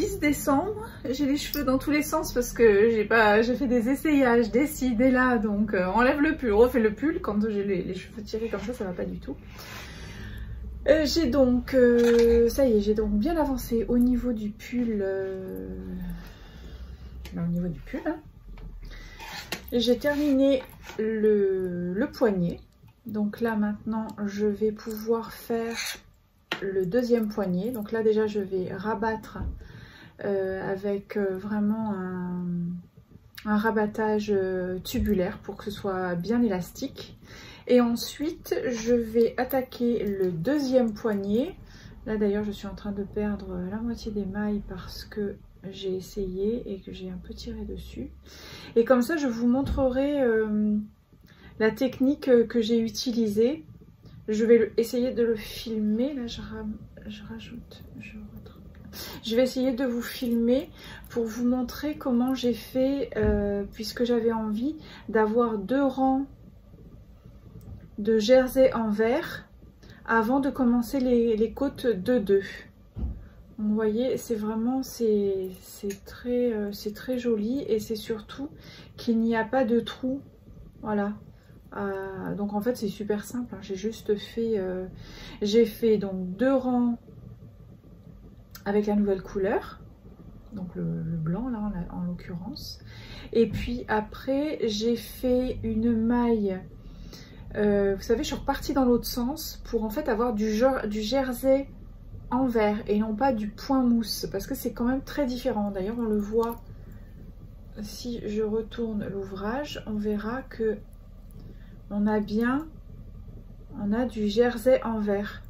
10 décembre. J'ai les cheveux dans tous les sens parce que j'ai fait des essayages, des ci, des là. Donc enlève le pull, refais le pull. Quand j'ai les cheveux tirés comme ça va pas du tout. J'ai donc, ça y est, j'ai donc bien avancé au niveau du pull. Au niveau du pull. Hein. J'ai terminé le poignet. Donc là maintenant, je vais pouvoir faire le deuxième poignet. Donc là déjà, je vais rabattre avec vraiment un rabattage tubulaire pour que ce soit bien élastique. Et ensuite, je vais attaquer le deuxième poignet. Là d'ailleurs, je suis en train de perdre la moitié des mailles parce que j'ai essayé et que j'ai un peu tiré dessus. Et comme ça, je vous montrerai la technique que j'ai utilisée. Je vais essayer de le filmer. Là, je rajoute, je vais essayer de vous filmer pour vous montrer comment j'ai fait, puisque j'avais envie d'avoir 2 rangs de jersey en vert avant de commencer les côtes 2-2. Vous voyez, c'est vraiment, c'est très joli et c'est surtout qu'il n'y a pas de trou. Voilà. Donc en fait c'est super simple, hein. J'ai juste fait, j'ai fait donc 2 rangs avec la nouvelle couleur, donc le blanc là en l'occurrence, et puis après j'ai fait une maille, vous savez, je suis repartie dans l'autre sens pour en fait avoir du jersey en vert et non pas du point mousse, parce que c'est quand même très différent. D'ailleurs on le voit, si je retourne l'ouvrage, on verra que on a du jersey en vert.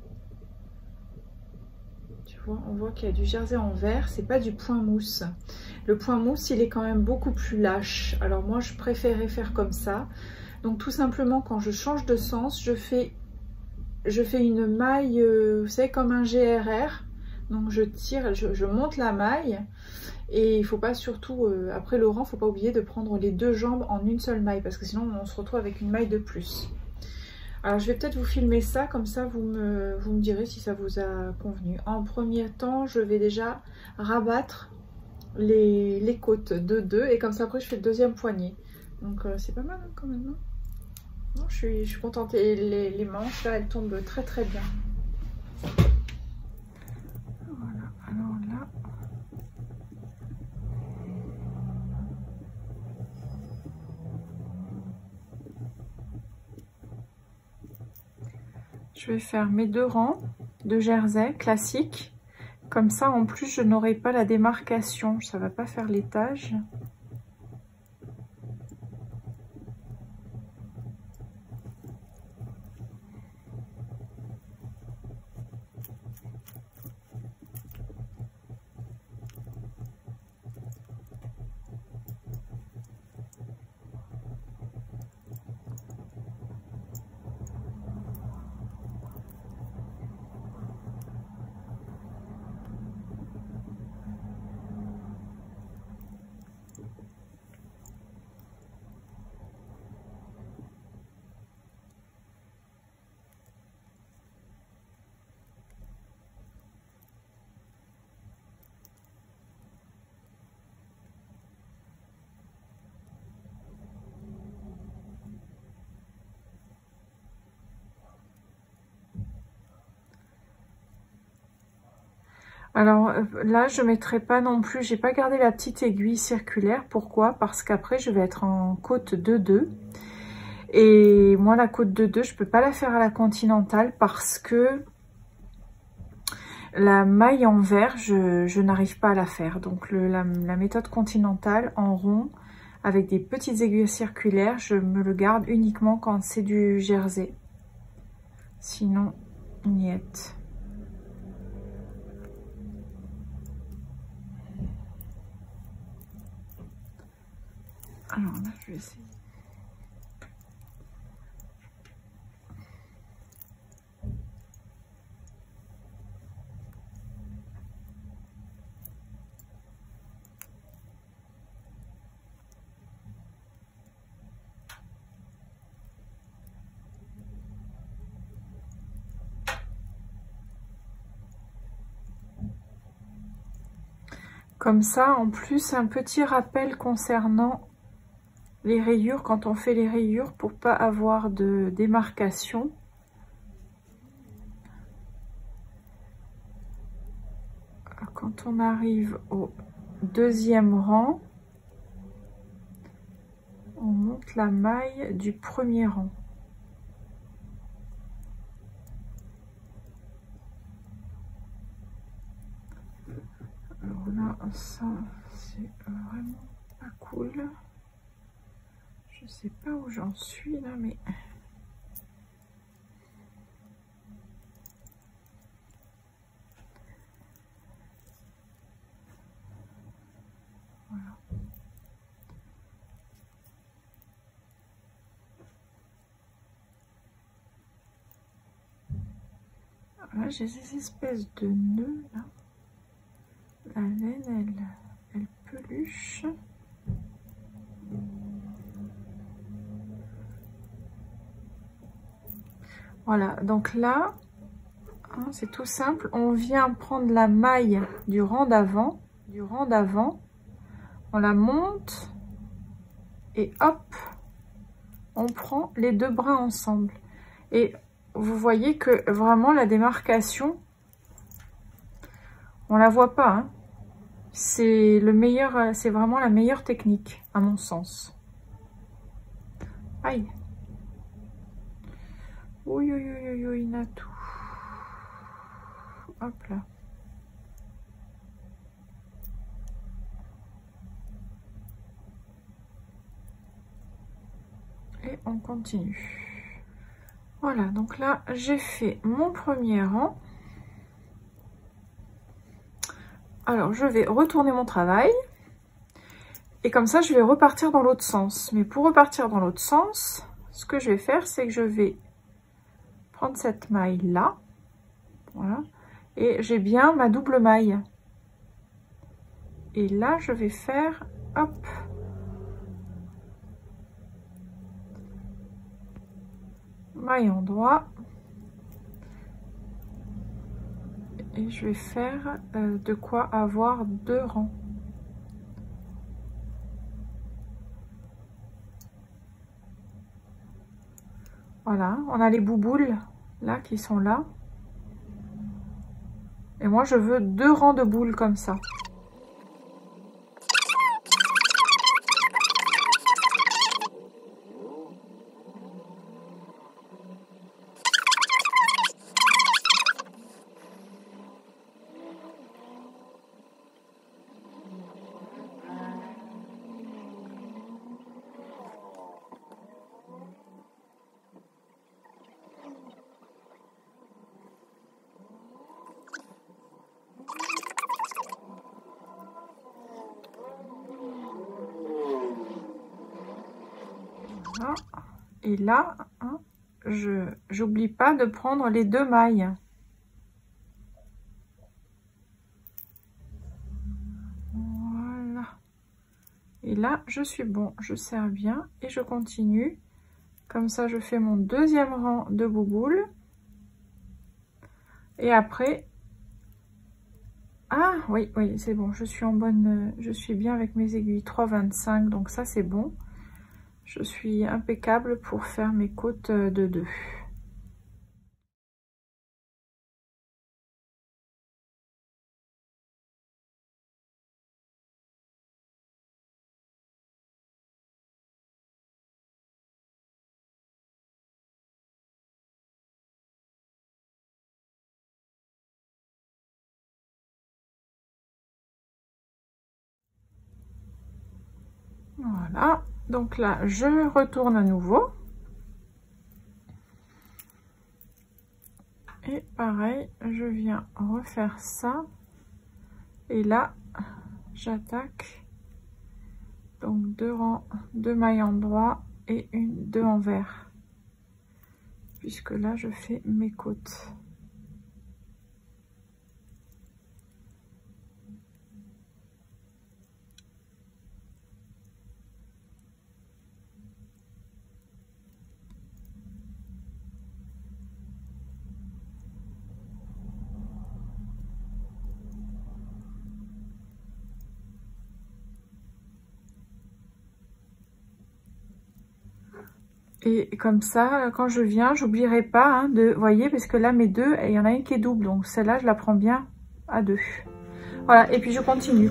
Tu vois, on voit qu'il y a du jersey en vert, c'est pas du point mousse. Le point mousse, il est quand même beaucoup plus lâche. Alors moi, je préférais faire comme ça. Donc tout simplement, quand je change de sens, je fais une maille, vous savez, comme un GRR. Donc je tire, je monte la maille. Et il faut pas surtout, après le rang, faut pas oublier de prendre les 2 jambes en une seule maille, parce que sinon on se retrouve avec une maille de plus. Alors je vais peut-être vous filmer ça, comme ça vous me direz si ça vous a convenu. En premier temps, je vais déjà rabattre les côtes de 2 et comme ça après je fais le deuxième poignet. Donc c'est pas mal hein, quand même. Non, je suis contente. Et les manches là, elles tombent très très bien. Voilà, alors là. Je vais faire mes 2 rangs de jersey classique. Comme ça, en plus, je n'aurai pas la démarcation. Ça va pas faire l'étage. Alors là, je mettrai pas non plus, j'ai pas gardé la petite aiguille circulaire. Pourquoi? Parce qu'après, je vais être en côte 2-2. Et moi, la côte 2-2, je peux pas la faire à la continentale parce que la maille en vert, je n'arrive pas à la faire. Donc la méthode continentale en rond, avec des petites aiguilles circulaires, je me le garde uniquement quand c'est du jersey. Sinon, niet. Alors là, je vais essayer. Comme ça, en plus, un petit rappel concernant les rayures, quand on fait les rayures, pour pas avoir de démarcation. Quand on arrive au deuxième rang, on monte la maille du premier rang. Alors là, ça, c'est vraiment pas cool. Je sais pas où j'en suis là, mais... Voilà. Là, j'ai ces espèces de nœuds là. La laine, elle peluche. Voilà, donc là, hein, c'est tout simple. On vient prendre la maille du rang d'avant, on la monte et hop, on prend les deux brins ensemble. Et vous voyez que vraiment la démarcation, on la voit pas, hein. C'est le meilleur, c'est vraiment la meilleure technique à mon sens. Aïe. Oui, oui, oui, oui, oui, Natou. Hop là. Et on continue. Voilà, donc là, j'ai fait mon premier rang. Alors, je vais retourner mon travail. Et comme ça, je vais repartir dans l'autre sens. Mais pour repartir dans l'autre sens, ce que je vais faire, c'est que je vais prendre cette maille-là. Voilà. Et j'ai bien ma double maille. Et là, je vais faire, hop, maille endroit. Et je vais faire de quoi avoir deux rangs. Voilà, on a les bouboules là qui sont là. Et moi, je veux deux rangs de boules comme ça. Voilà. Et là, hein, j'oublie pas de prendre les deux mailles. Voilà. Et là, je suis bon, je serre bien et je continue. Comme ça, je fais mon deuxième rang de bouboules. Et après... Ah, oui, oui, c'est bon. Je suis en bonne... Je suis bien avec mes aiguilles 3,25. Donc ça, c'est bon. Je suis impeccable pour faire mes côtes de 2. Voilà. Donc là, je retourne à nouveau. Et pareil, je viens refaire ça. Et là, j'attaque. Donc deux rangs, deux mailles en droit et deux en vert. Puisque là, je fais mes côtes. Et comme ça, quand je viens, j'oublierai pas hein, de, vous voyez, parce que là mes deux, il y en a une qui est double, donc celle-là je la prends bien à 2. Voilà, et puis je continue.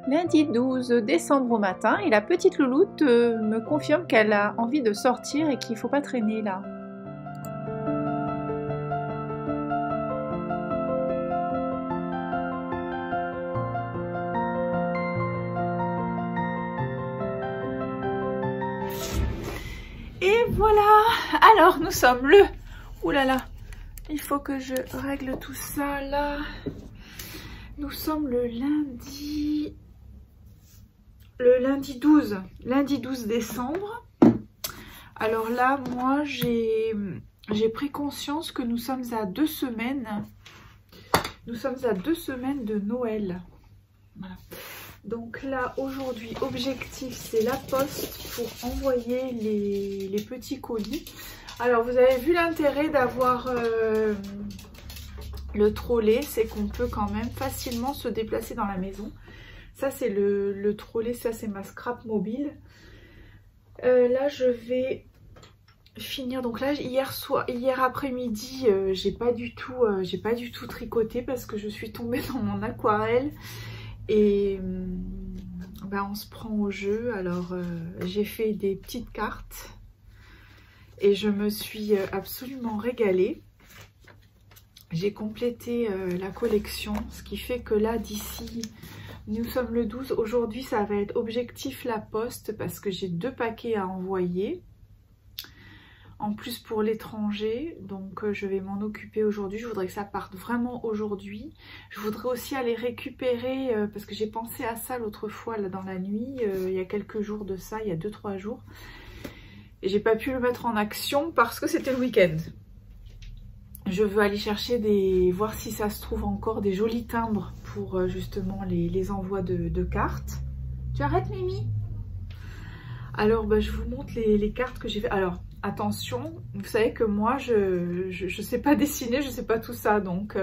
Lundi 12 décembre au matin et la petite louloute me confirme qu'elle a envie de sortir et qu'il ne faut pas traîner là. Et voilà, alors nous sommes le... Ouh là là, il faut que je règle tout ça là. Nous sommes le lundi 12 décembre. Alors là, moi, j'ai pris conscience que nous sommes à 2 semaines. Nous sommes à 2 semaines de Noël. Voilà. Donc là, aujourd'hui, objectif, c'est la poste pour envoyer les petits colis. Alors, vous avez vu l'intérêt d'avoir le trolley, c'est qu'on peut quand même facilement se déplacer dans la maison. Ça, c'est le trolley, ça, c'est ma scrap mobile. Là, je vais finir. Donc là, hier après-midi, j'ai pas du tout tricoté parce que je suis tombée dans mon aquarelle. Et ben, on se prend au jeu. Alors, j'ai fait des petites cartes. Et je me suis absolument régalée. J'ai complété la collection, ce qui fait que là, d'ici, nous sommes le 12. Aujourd'hui, ça va être objectif la poste parce que j'ai 2 paquets à envoyer. En plus pour l'étranger, donc je vais m'en occuper aujourd'hui. Je voudrais que ça parte vraiment aujourd'hui. Je voudrais aussi aller récupérer, parce que j'ai pensé à ça l'autre fois, là dans la nuit, il y a quelques jours de ça, il y a 2-3 jours. Et j'ai pas pu le mettre en action parce que c'était le week-end. Je veux aller chercher voir si ça se trouve encore des jolis timbres pour justement les envois de cartes. Tu arrêtes, Mimi? Alors bah, je vous montre les cartes que j'ai fait. Alors attention, vous savez que moi je sais pas dessiner, je sais pas tout ça, donc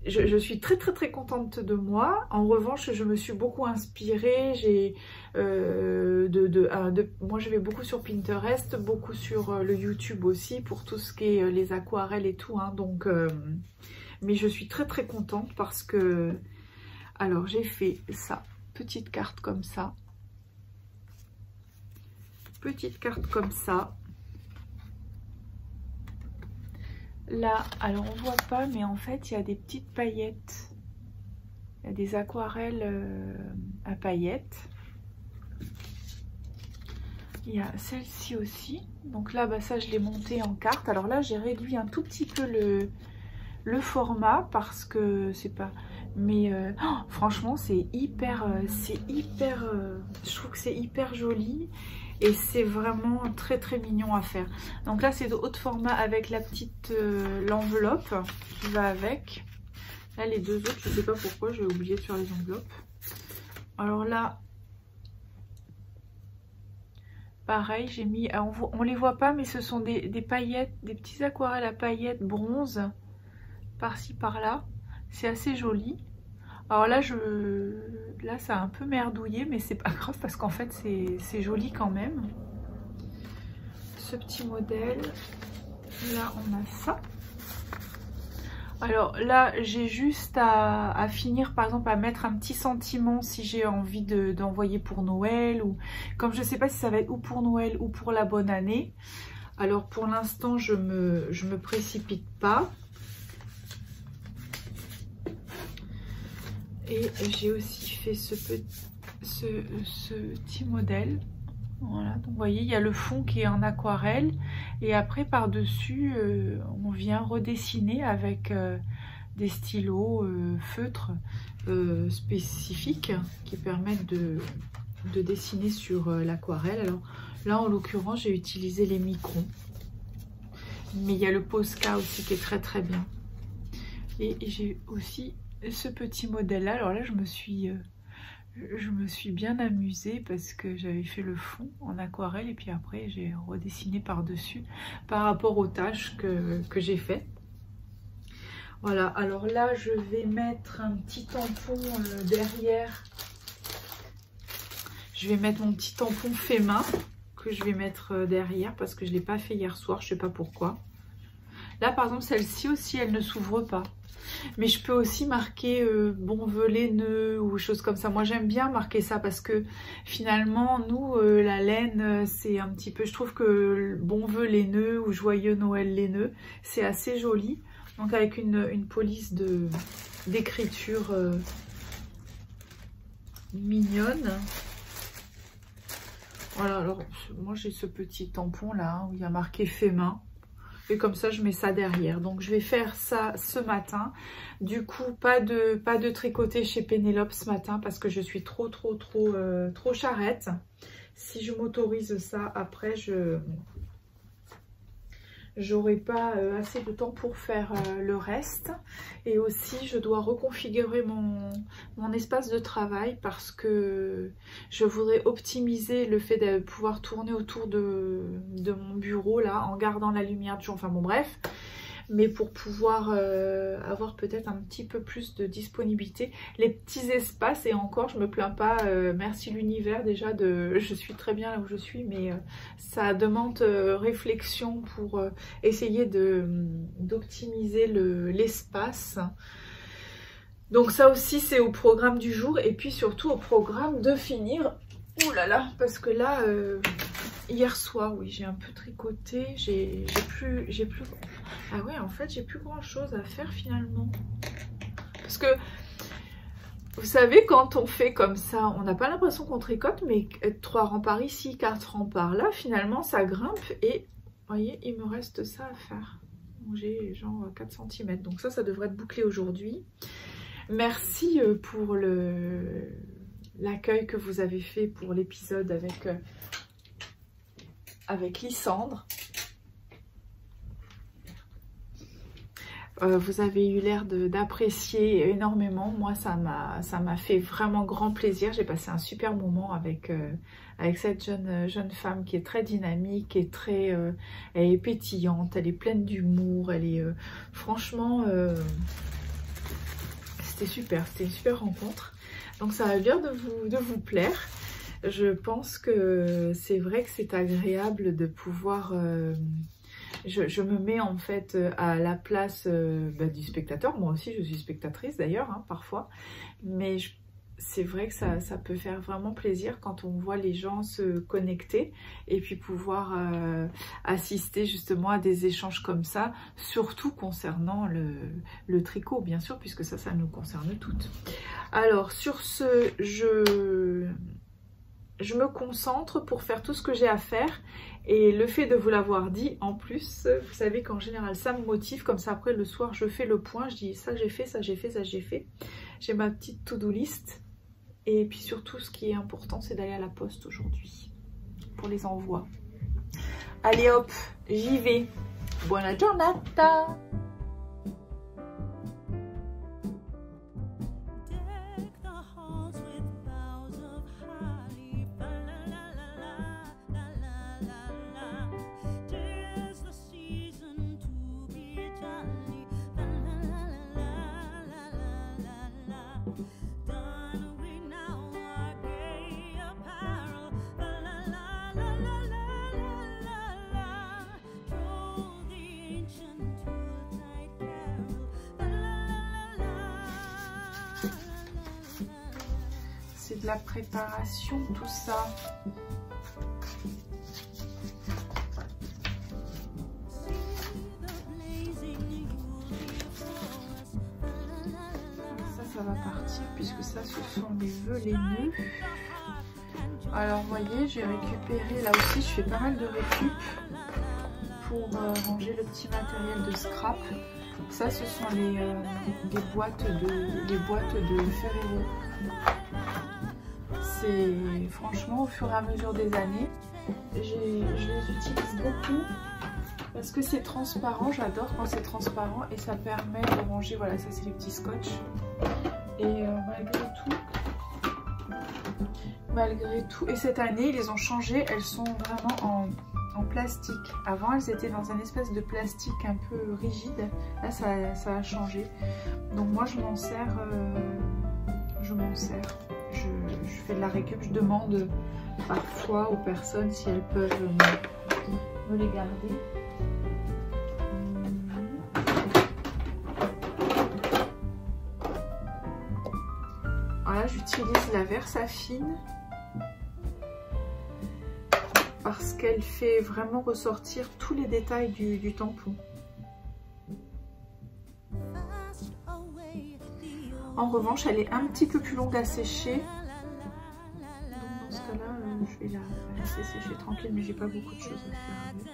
je suis très contente de moi. En revanche, je me suis beaucoup inspirée. Moi je vais beaucoup sur Pinterest, beaucoup sur le YouTube aussi pour tout ce qui est les aquarelles et tout, hein, donc mais je suis très contente parce que alors j'ai fait ça, petite carte comme ça, petite carte comme ça. Là, alors on voit pas, mais en fait il y a des petites paillettes. Il y a des aquarelles à paillettes. Il y a celle-ci aussi. Donc là, bah, ça je l'ai monté en carte. Alors là, j'ai réduit un tout petit peu le format parce que c'est pas... Mais oh, franchement, c'est hyper... je trouve que c'est hyper joli. Et c'est vraiment très mignon à faire. Donc là, c'est de haut format avec la petite l'enveloppe qui va avec. Là, les 2 autres, je sais pas pourquoi, j'ai oublié sur les enveloppes. Alors là, pareil, j'ai mis... On les voit pas, mais ce sont des paillettes, des petits aquarelles à paillettes bronze, par-ci, par-là. C'est assez joli. Alors là, là, ça a un peu merdouillé, mais c'est pas grave parce qu'en fait, c'est joli quand même. Ce petit modèle. Là, on a ça. Alors là, j'ai juste à finir, par exemple, à mettre un petit sentiment si j'ai envie d'envoyer pour Noël. Ou comme je ne sais pas si ça va être ou pour Noël ou pour la bonne année. Alors pour l'instant, je me précipite pas. Et j'ai aussi fait ce petit modèle. Voilà, donc vous voyez, il y a le fond qui est en aquarelle. Et après, par-dessus, on vient redessiner avec des stylos feutres spécifiques qui permettent de dessiner sur l'aquarelle. Alors là, en l'occurrence, j'ai utilisé les microns. Mais il y a le Posca aussi qui est très très bien. Et j'ai aussi ce petit modèle là. Alors là, je me suis bien amusée parce que j'avais fait le fond en aquarelle et puis après j'ai redessiné par-dessus par rapport aux tâches que j'ai fait. Voilà, alors là je vais mettre un petit tampon derrière. Je vais mettre mon petit tampon fait main que je vais mettre derrière parce que je ne l'ai pas fait hier soir, je ne sais pas pourquoi. Là par exemple celle-ci aussi elle ne s'ouvre pas. Mais je peux aussi marquer bon vœu laineux ou choses comme ça. Moi j'aime bien marquer ça parce que finalement nous la laine c'est un petit peu, je trouve que bon vœu laineux ou joyeux Noël laineux c'est assez joli. Donc avec une police d'écriture mignonne. Voilà, alors moi j'ai ce petit tampon là hein, où il y a marqué fait main. Et comme ça je mets ça derrière. Donc je vais faire ça ce matin. Du coup pas de tricoter chez Pénélope ce matin parce que je suis trop charrette. Si je m'autorise ça après j'aurai pas assez de temps pour faire le reste. Et aussi je dois reconfigurer mon espace de travail parce que je voudrais optimiser le fait de pouvoir tourner autour de mon bureau là en gardant la lumière du jour, enfin bon bref. Mais pour pouvoir avoir peut-être un petit peu plus de disponibilité, les petits espaces, et encore je me plains pas, merci l'univers déjà, je suis très bien là où je suis, mais ça demande réflexion pour essayer d'optimiser l'espace. Donc ça aussi c'est au programme du jour, et puis surtout au programme de finir. Ouh là là, parce que là, hier soir, oui, j'ai un peu tricoté, j'ai plus... Ah ouais, en fait, j'ai plus grand chose à faire finalement. Parce que, vous savez, quand on fait comme ça, on n'a pas l'impression qu'on tricote, mais 3 rangs par ici, 4 rangs par là, finalement, ça grimpe. Et, vous voyez, il me reste ça à faire. J'ai genre 4 cm. Donc ça devrait être bouclé aujourd'hui. Merci pour l'accueil que vous avez fait pour l'épisode avec Lysandre. Vous avez eu l'air d'apprécier énormément. Moi, ça m'a fait vraiment grand plaisir. J'ai passé un super moment avec cette jeune femme qui est très dynamique, et elle est pétillante, elle est pleine d'humour. Elle est franchement, c'était super. C'était une super rencontre. Donc ça a l'air de vous plaire. Je pense que c'est vrai que c'est agréable de pouvoir... Je me mets en fait à la place du spectateur. Moi aussi je suis spectatrice d'ailleurs hein, parfois. Mais c'est vrai que ça peut faire vraiment plaisir quand on voit les gens se connecter. Et puis pouvoir assister justement à des échanges comme ça. Surtout concernant le tricot bien sûr. Puisque ça nous concerne toutes. Alors sur ce, je me concentre pour faire tout ce que j'ai à faire. Et le fait de vous l'avoir dit, en plus, vous savez qu'en général, ça me motive. Comme ça, après, le soir, je fais le point. Je dis, ça, j'ai fait, ça, j'ai fait, ça, j'ai fait. J'ai ma petite to-do list. Et puis surtout, ce qui est important, c'est d'aller à la poste aujourd'hui pour les envois. Allez, hop, j'y vais. Buona giornata! de la préparation, tout ça. Ça va partir puisque ça ce sont des velets nœuds. Alors vous voyez, j'ai récupéré, là aussi je fais pas mal de récup pour ranger le petit matériel de scrap. Ça ce sont les boîtes de Ferrero. C'est franchement au fur et à mesure des années, je les utilise beaucoup parce que c'est transparent, j'adore quand c'est transparent et ça permet de ranger, voilà, ça c'est les petits scotch. Et malgré tout, et cette année ils les ont changées, elles sont vraiment en plastique. Avant elles étaient dans un espèce de plastique un peu rigide, là ça a changé. Donc moi je m'en sers, je fais de la récup, je demande parfois aux personnes si elles peuvent me les garder. Voilà, j'utilise la Versafine parce qu'elle fait vraiment ressortir tous les détails du tampon. En revanche, elle est un petit peu plus longue à sécher. Donc dans ce cas-là, je vais la laisser sécher tranquille, mais j'ai pas beaucoup de choses à faire avec.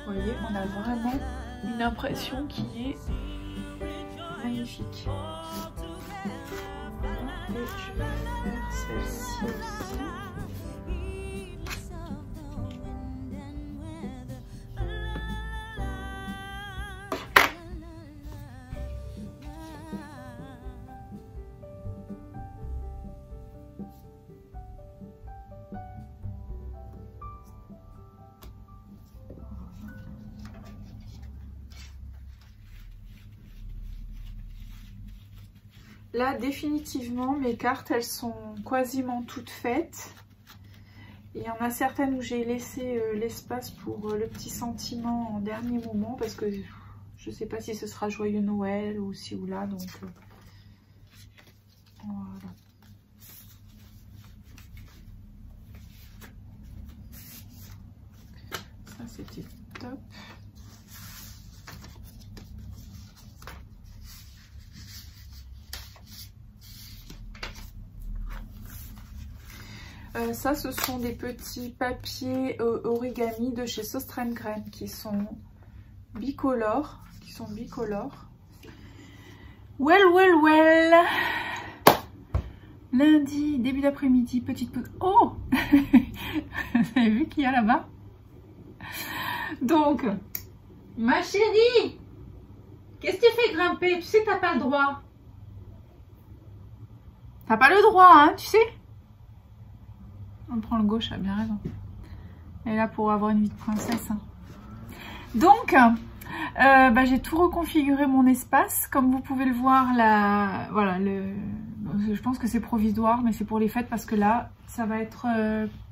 Vous voyez, on a vraiment une impression qui est magnifique. Et je vais faire celle-ci aussi. Là, définitivement, mes cartes, elles sont quasiment toutes faites. Il y en a certaines où j'ai laissé l'espace pour le petit sentiment en dernier moment parce que je ne sais pas si ce sera joyeux Noël ou ci ou là. Donc, voilà. Ça, c'était top. Ça, ce sont des petits papiers origami de chez Sostrengren qui sont bicolores. Well. Lundi, début d'après-midi, petite pause. Oh vous avez vu qu'il y a là-bas? Donc, ma chérie, qu'est-ce que tu fais grimper? Tu sais que t'as pas le droit. T'as pas le droit, hein, tu sais? On prend le gauche, a bien raison. Elle est là pour avoir une vie de princesse. Hein. Donc, j'ai tout reconfiguré mon espace. Comme vous pouvez le voir, là, voilà, je pense que c'est provisoire, mais c'est pour les fêtes parce que là, ça va être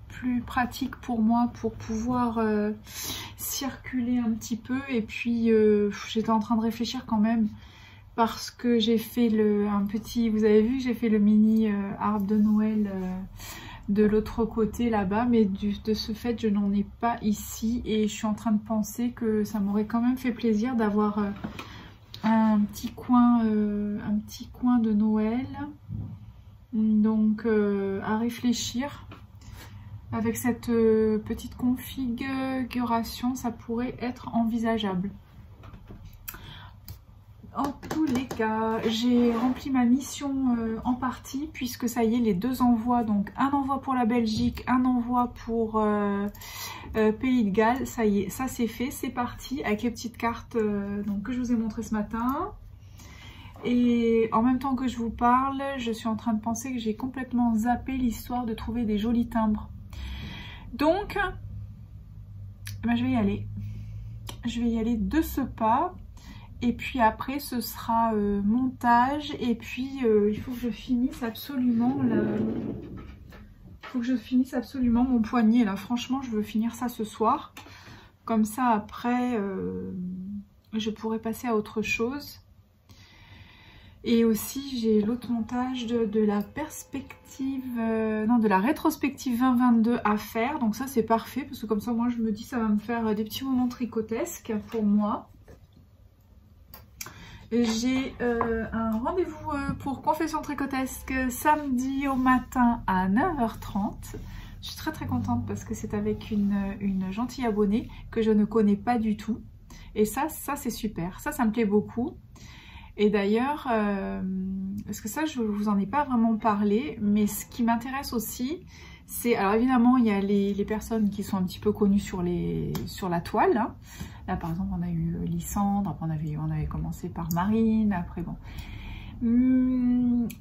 plus pratique pour moi pour pouvoir circuler un petit peu. Et puis, j'étais en train de réfléchir quand même parce que j'ai fait un petit, vous avez vu, j'ai fait le mini arbre de Noël de l'autre côté là-bas, mais de ce fait je n'en ai pas ici et je suis en train de penser que ça m'aurait quand même fait plaisir d'avoir un petit coin de Noël. Donc à réfléchir avec cette petite configuration, ça pourrait être envisageable. En tous les cas, j'ai rempli ma mission en partie puisque ça y est, les deux envois, donc un envoi pour la Belgique, un envoi pour Pays de Galles, ça y est, ça c'est fait, c'est parti avec les petites cartes donc, que je vous ai montrées ce matin. Et en même temps que je vous parle, je suis en train de penser que j'ai complètement zappé l'histoire de trouver des jolis timbres. Donc, je vais y aller. Je vais y aller de ce pas. Et puis après ce sera montage et puis il faut que je finisse absolument mon poignet là. Franchement je veux finir ça ce soir. Comme ça après je pourrais passer à autre chose. Et aussi j'ai l'autre montage de la perspective, non de la rétrospective 2022 à faire. Donc ça c'est parfait parce que comme ça moi je me dis ça va me faire des petits moments tricotesques pour moi. J'ai un rendez-vous pour Confession Tricotesque samedi au matin à 9h30. Je suis très contente parce que c'est avec une gentille abonnée que je ne connais pas du tout. Et ça c'est super, ça me plaît beaucoup. Et d'ailleurs, parce que ça je vous en ai pas vraiment parlé, mais ce qui m'intéresse aussi, c'est, alors évidemment il y a les personnes qui sont un petit peu connues sur la toile, hein. Là par exemple on a eu Lysandre, après on avait commencé par Marine, après bon.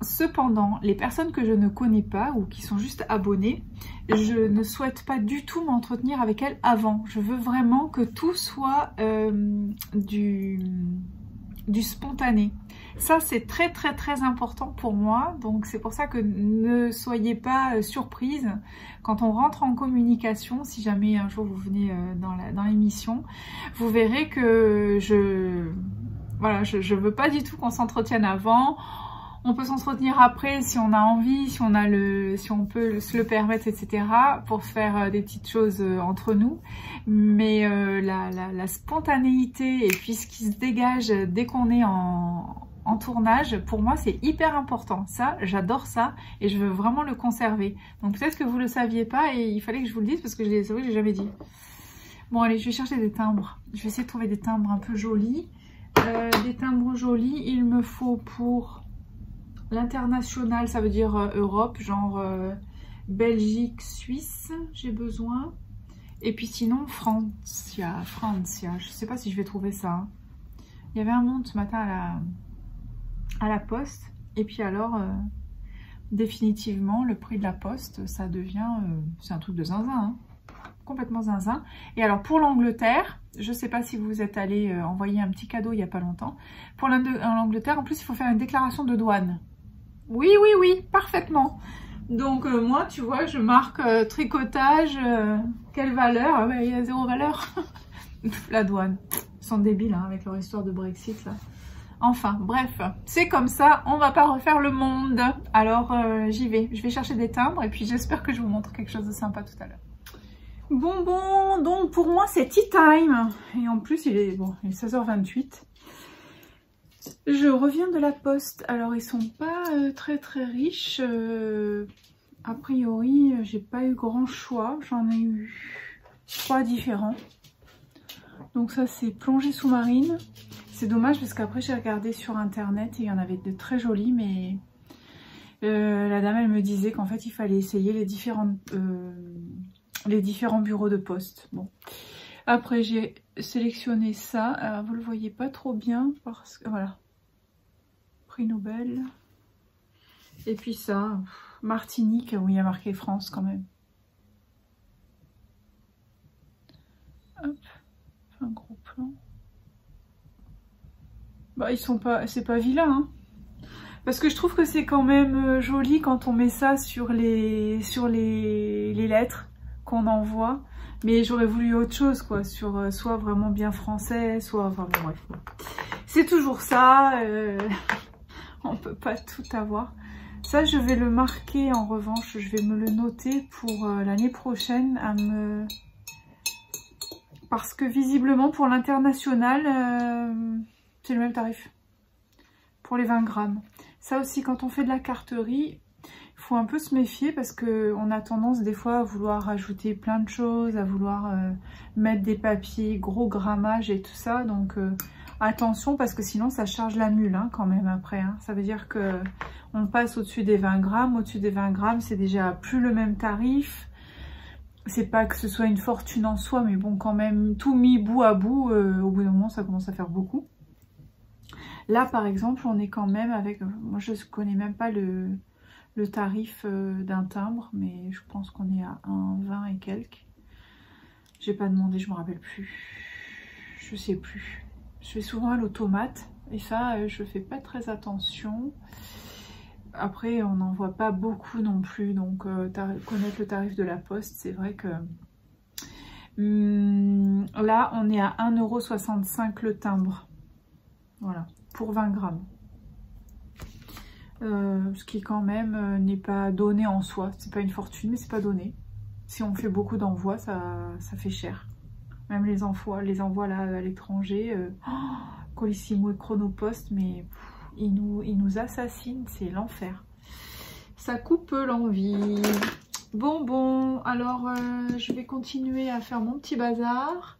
Cependant, les personnes que je ne connais pas ou qui sont juste abonnées, je ne souhaite pas du tout m'entretenir avec elles avant. Je veux vraiment que tout soit du spontané. Ça c'est très important pour moi, donc c'est pour ça que ne soyez pas surprise quand on rentre en communication. Si jamais un jour vous venez dans l'émission, vous verrez que je veux pas du tout qu'on s'entretienne avant. On peut s'entretenir après si on a envie, si on peut se le permettre, etc. pour faire des petites choses entre nous. Mais la spontanéité et puis ce qui se dégage dès qu'on est en tournage, pour moi c'est hyper important. Ça, j'adore ça et je veux vraiment le conserver. Donc peut-être que vous le saviez pas et il fallait que je vous le dise parce que c'est vrai que j'ai jamais dit. Bon allez, je vais chercher des timbres. Je vais essayer de trouver des timbres un peu jolis. Des timbres jolis, il me faut pour l'international, ça veut dire Europe, genre Belgique, Suisse, j'ai besoin. Et puis sinon, Francia, je sais pas si je vais trouver ça. Hein. Il y avait un monde ce matin à la poste. Et puis alors, définitivement, le prix de la poste, ça devient, c'est un truc de zinzin, hein. Complètement zinzin. Et alors pour l'Angleterre, je sais pas si vous êtes allé envoyer un petit cadeau il y a pas longtemps. Pour l'Angleterre, en plus, il faut faire une déclaration de douane. Oui, parfaitement. Donc moi, tu vois, je marque tricotage, quelle valeur? Ah ouais, il y a 0 valeur. La douane. Ils sont débiles hein, avec leur histoire de Brexit là. Enfin, bref, c'est comme ça, on va pas refaire le monde. Alors j'y vais, je vais chercher des timbres et puis j'espère que je vous montre quelque chose de sympa tout à l'heure. Bon, donc pour moi c'est tea time. Et en plus il est 16h28. Je reviens de la poste. Alors ils sont pas très riches. A priori j'ai pas eu grand choix. J'en ai eu 3 différents. Donc ça c'est plongée sous-marine. C'est dommage parce qu'après j'ai regardé sur internet et il y en avait de très jolis, mais la dame elle me disait qu'en fait il fallait essayer les différents bureaux de poste. Bon, après j'ai sélectionné ça. Alors vous le voyez pas trop bien parce que voilà, prix Nobel. Et puis ça, Martinique, où il y a marqué France quand même. Hop, un gros plan. Bah ils sont pas, c'est pas vilain hein. Parce que je trouve que c'est quand même joli quand on met ça sur les lettres qu'on envoie. Mais j'aurais voulu autre chose quoi, sur soit vraiment bien français, soit enfin bon bref. C'est toujours ça, on peut pas tout avoir. Ça je vais le marquer en revanche, je vais me le noter pour l'année prochaine parce que visiblement pour l'international c'est le même tarif pour les 20 grammes. Ça aussi quand on fait de la carterie, il faut un peu se méfier parce qu'on a tendance des fois à vouloir rajouter plein de choses, à vouloir mettre des papiers, gros grammage et tout ça. Donc attention parce que sinon ça charge la mule hein, quand même après. Hein. Ça veut dire que on passe au-dessus des 20 grammes. Au-dessus des 20 grammes c'est déjà plus le même tarif. C'est pas que ce soit une fortune en soi, mais bon quand même tout mis bout à bout, au bout d'un moment ça commence à faire beaucoup. Là par exemple on est quand même avec, moi je connais même pas le tarif d'un timbre, mais je pense qu'on est à 1,20 et quelques. J'ai pas demandé, je me rappelle plus. Je sais plus. Je fais souvent à l'automate et ça je fais pas très attention. Après on n'en voit pas beaucoup non plus, donc connaître le tarif de la poste, c'est vrai que là on est à 1,65 € le timbre. Voilà, pour 20 grammes. ce qui quand même n'est pas donné en soi. C'est pas une fortune, mais c'est pas donné. Si on fait beaucoup d'envois, ça fait cher. Même les envois là à l'étranger, Colissimo et Chronopost, mais ils nous assassinent, c'est l'enfer. Ça coupe l'envie. Bon, alors je vais continuer à faire mon petit bazar.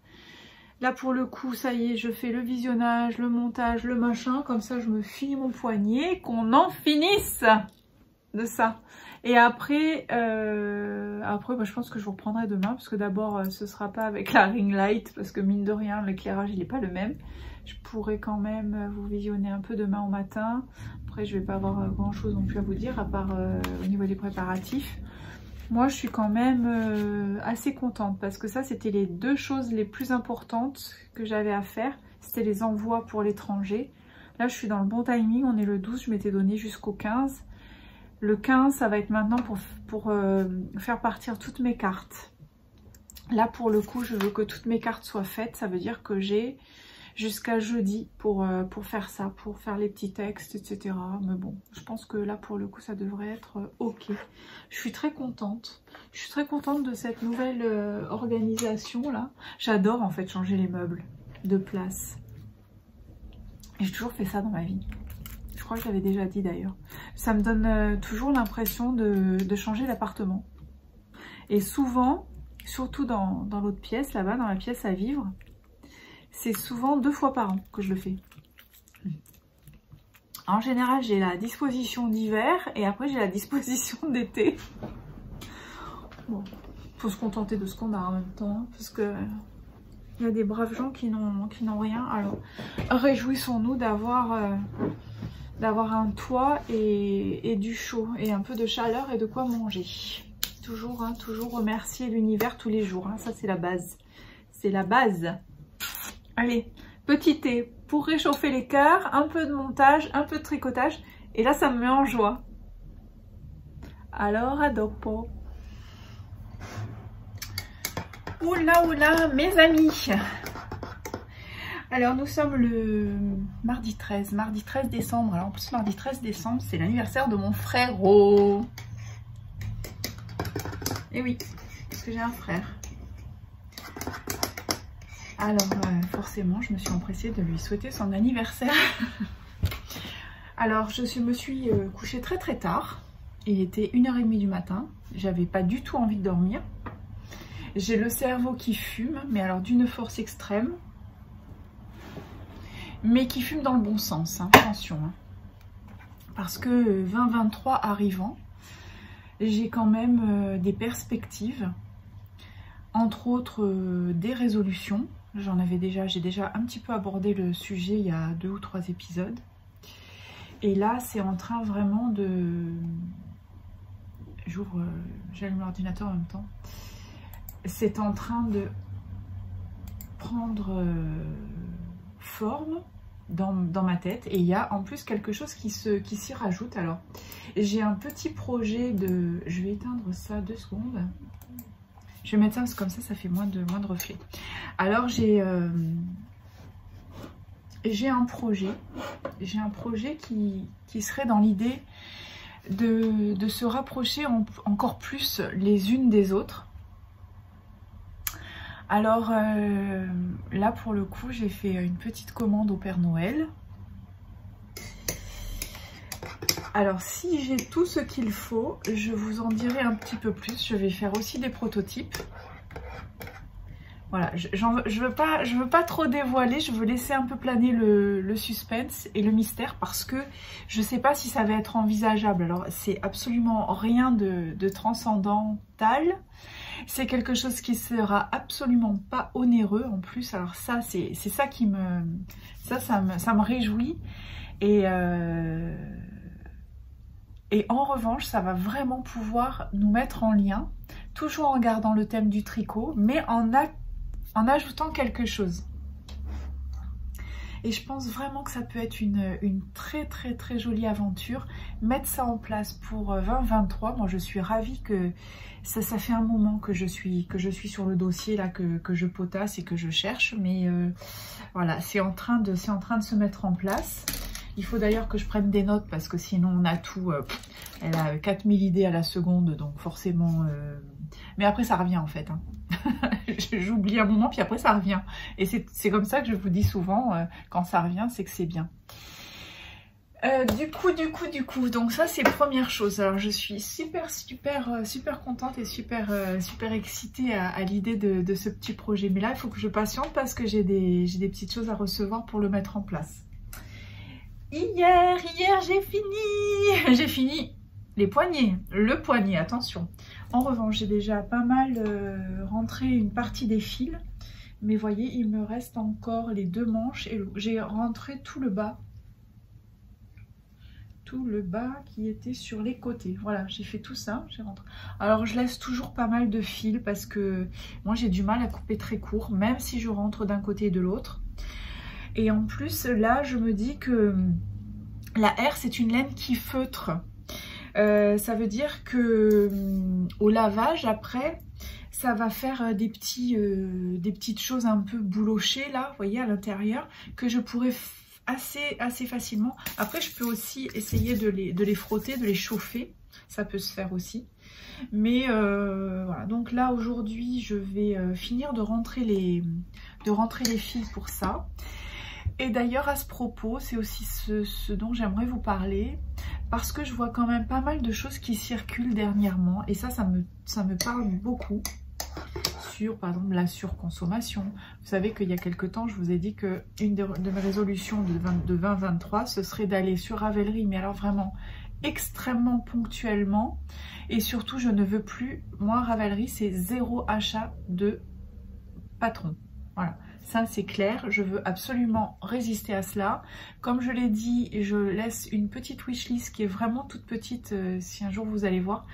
Là pour le coup, ça y est, je fais le visionnage, le montage, le machin. Comme ça, je me finis mon poignet, qu'on en finisse de ça. Et après, bah, je pense que je vous reprendrai demain. Parce que d'abord, ce sera pas avec la ring light. Parce que mine de rien, l'éclairage, il n'est pas le même. Je pourrais quand même vous visionner un peu demain au matin. Après, je vais pas avoir grand chose non plus à vous dire, à part au niveau des préparatifs. Moi, je suis quand même assez contente parce que ça, c'était les deux choses les plus importantes que j'avais à faire. C'était les envois pour l'étranger. Là, je suis dans le bon timing. On est le 12, je m'étais donné jusqu'au 15. Le 15, ça va être maintenant pour faire partir toutes mes cartes. Là, pour le coup, je veux que toutes mes cartes soient faites. Ça veut dire que j'ai jusqu'à jeudi pour faire ça, pour faire les petits textes, etc. Mais bon, je pense que là, pour le coup, ça devrait être ok. Je suis très contente. Je suis très contente de cette nouvelle organisation, là. J'adore, en fait, changer les meubles de place. J'ai toujours fait ça dans ma vie. Je crois que je l'avais déjà dit, d'ailleurs. Ça me donne toujours l'impression de changer d'appartement. Et souvent, surtout dans l'autre pièce, là-bas, dans la pièce à vivre, c'est souvent 2 fois par an que je le fais. En général, j'ai la disposition d'hiver et après j'ai la disposition d'été. Bon, faut se contenter de ce qu'on a en même temps, hein, parce que il y a des braves gens qui n'ont rien. Alors, réjouissons-nous d'avoir un toit et du chaud et un peu de chaleur et de quoi manger. Toujours, hein, toujours remercier l'univers tous les jours. Hein, ça, c'est la base. C'est la base. Allez, petit thé pour réchauffer les cœurs, un peu de montage, un peu de tricotage. Et là, ça me met en joie. Alors, à dopo. Oula, mes amis. Alors, nous sommes le mardi 13 décembre. Alors, en plus, mardi 13 décembre, c'est l'anniversaire de mon frérot. Et oui, parce que j'ai un frère. Alors, forcément, je me suis empressée de lui souhaiter son anniversaire. Alors, me suis couchée très très tard. Il était 1h30 du matin. J'avais pas du tout envie de dormir. J'ai le cerveau qui fume, mais alors d'une force extrême. Mais qui fume dans le bon sens, hein, attention. Hein. Parce que 2023 arrivant, j'ai quand même des perspectives. Entre autres, des résolutions. J'ai déjà un petit peu abordé le sujet il y a 2 ou 3 épisodes. Et là, c'est en train vraiment de... J'allume l'ordinateur en même temps. C'est en train de prendre forme dans ma tête. Et il y a en plus quelque chose qui s'y rajoute. Alors, j'ai un petit projet de... Je vais éteindre ça 2 secondes. Je vais mettre ça parce que comme ça fait moins de reflets. Alors j'ai un projet qui serait dans l'idée de se rapprocher encore plus les unes des autres. Alors là pour le coup j'ai fait une petite commande au Père Noël. Alors si j'ai tout ce qu'il faut, je vous en dirai un petit peu plus. Je vais faire aussi des prototypes. Voilà, je veux pas trop dévoiler, je veux laisser un peu planer le suspense et le mystère parce que je sais pas si ça va être envisageable. Alors c'est absolument rien de transcendantal. C'est quelque chose qui sera absolument pas onéreux en plus. Alors ça, c'est ça qui me... Ça me réjouit. Et en revanche, ça va vraiment pouvoir nous mettre en lien, toujours en gardant le thème du tricot, mais en ajoutant quelque chose. Et je pense vraiment que ça peut être une très très très jolie aventure. Mettre ça en place pour 2023. Moi, je suis ravie que ça fait un moment que je suis sur le dossier là, que je potasse et que je cherche. Mais voilà, c'est en train de se mettre en place. Il faut d'ailleurs que je prenne des notes parce que sinon on a tout. Elle a 4000 idées à la seconde, donc forcément... Mais après ça revient en fait. Hein. J'oublie un moment, puis après ça revient. Et c'est comme ça que je vous dis souvent, quand ça revient, c'est que c'est bien. Du coup, donc ça c'est première chose. Alors je suis super contente et super excitée à l'idée de ce petit projet. Mais là il faut que je patiente parce que j'ai des petites choses à recevoir pour le mettre en place. Hier j'ai fini les poignets, le poignet, attention. En revanche j'ai déjà pas mal rentré une partie des fils. Mais voyez, il me reste encore les 2 manches et j'ai rentré tout le bas qui était sur les côtés. Voilà, j'ai fait tout ça, j'ai rentré. Alors je laisse toujours pas mal de fils parce que moi j'ai du mal à couper très court, même si je rentre d'un côté et de l'autre. Et en plus là je me dis que la R c'est une laine qui feutre. Ça veut dire que au lavage après ça va faire des petites choses un peu boulochées là, vous voyez, à l'intérieur, que je pourrais assez facilement. Après je peux aussi essayer de les frotter, de les chauffer, ça peut se faire aussi. Mais voilà, donc là aujourd'hui je vais finir de rentrer les fils pour ça. Et d'ailleurs à ce propos, c'est aussi ce dont j'aimerais vous parler, parce que je vois quand même pas mal de choses qui circulent dernièrement, et ça me parle beaucoup. Sur par exemple la surconsommation. Vous savez qu'il y a quelque temps je vous ai dit que une de mes résolutions de 2023 ce serait d'aller sur Ravelry, mais alors vraiment extrêmement ponctuellement, et surtout je ne veux plus, moi Ravelry c'est 0 achat de patron, voilà, ça c'est clair, je veux absolument résister à cela. Comme je l'ai dit, je laisse une petite wishlist qui est vraiment toute petite, si un jour vous allez voir.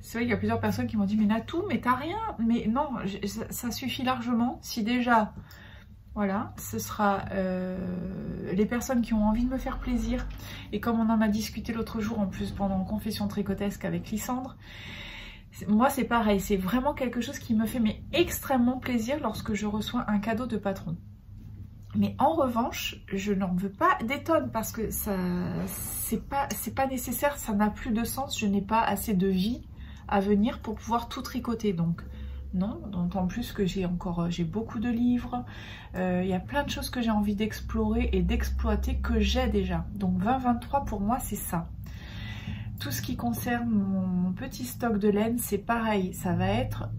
C'est vrai qu'il y a plusieurs personnes qui m'ont dit « Mais Natou, mais t'as rien !» Mais non, ça suffit largement. Si déjà, voilà, ce sera les personnes qui ont envie de me faire plaisir. Et comme on en a discuté l'autre jour, en plus pendant Confession Tricotesque avec Lysandre, moi c'est pareil, c'est vraiment quelque chose qui me fait extrêmement plaisir lorsque je reçois un cadeau de patron. Mais en revanche, je n'en veux pas des tonnes parce que ça, c'est pas nécessaire, ça n'a plus de sens, je n'ai pas assez de vie à venir pour pouvoir tout tricoter, donc non, d'autant plus que j'ai beaucoup de livres, il y a plein de choses que j'ai envie d'explorer et d'exploiter que j'ai déjà. Donc 2023 pour moi c'est ça. Tout ce qui concerne mon petit stock de laine, c'est pareil, ça va être,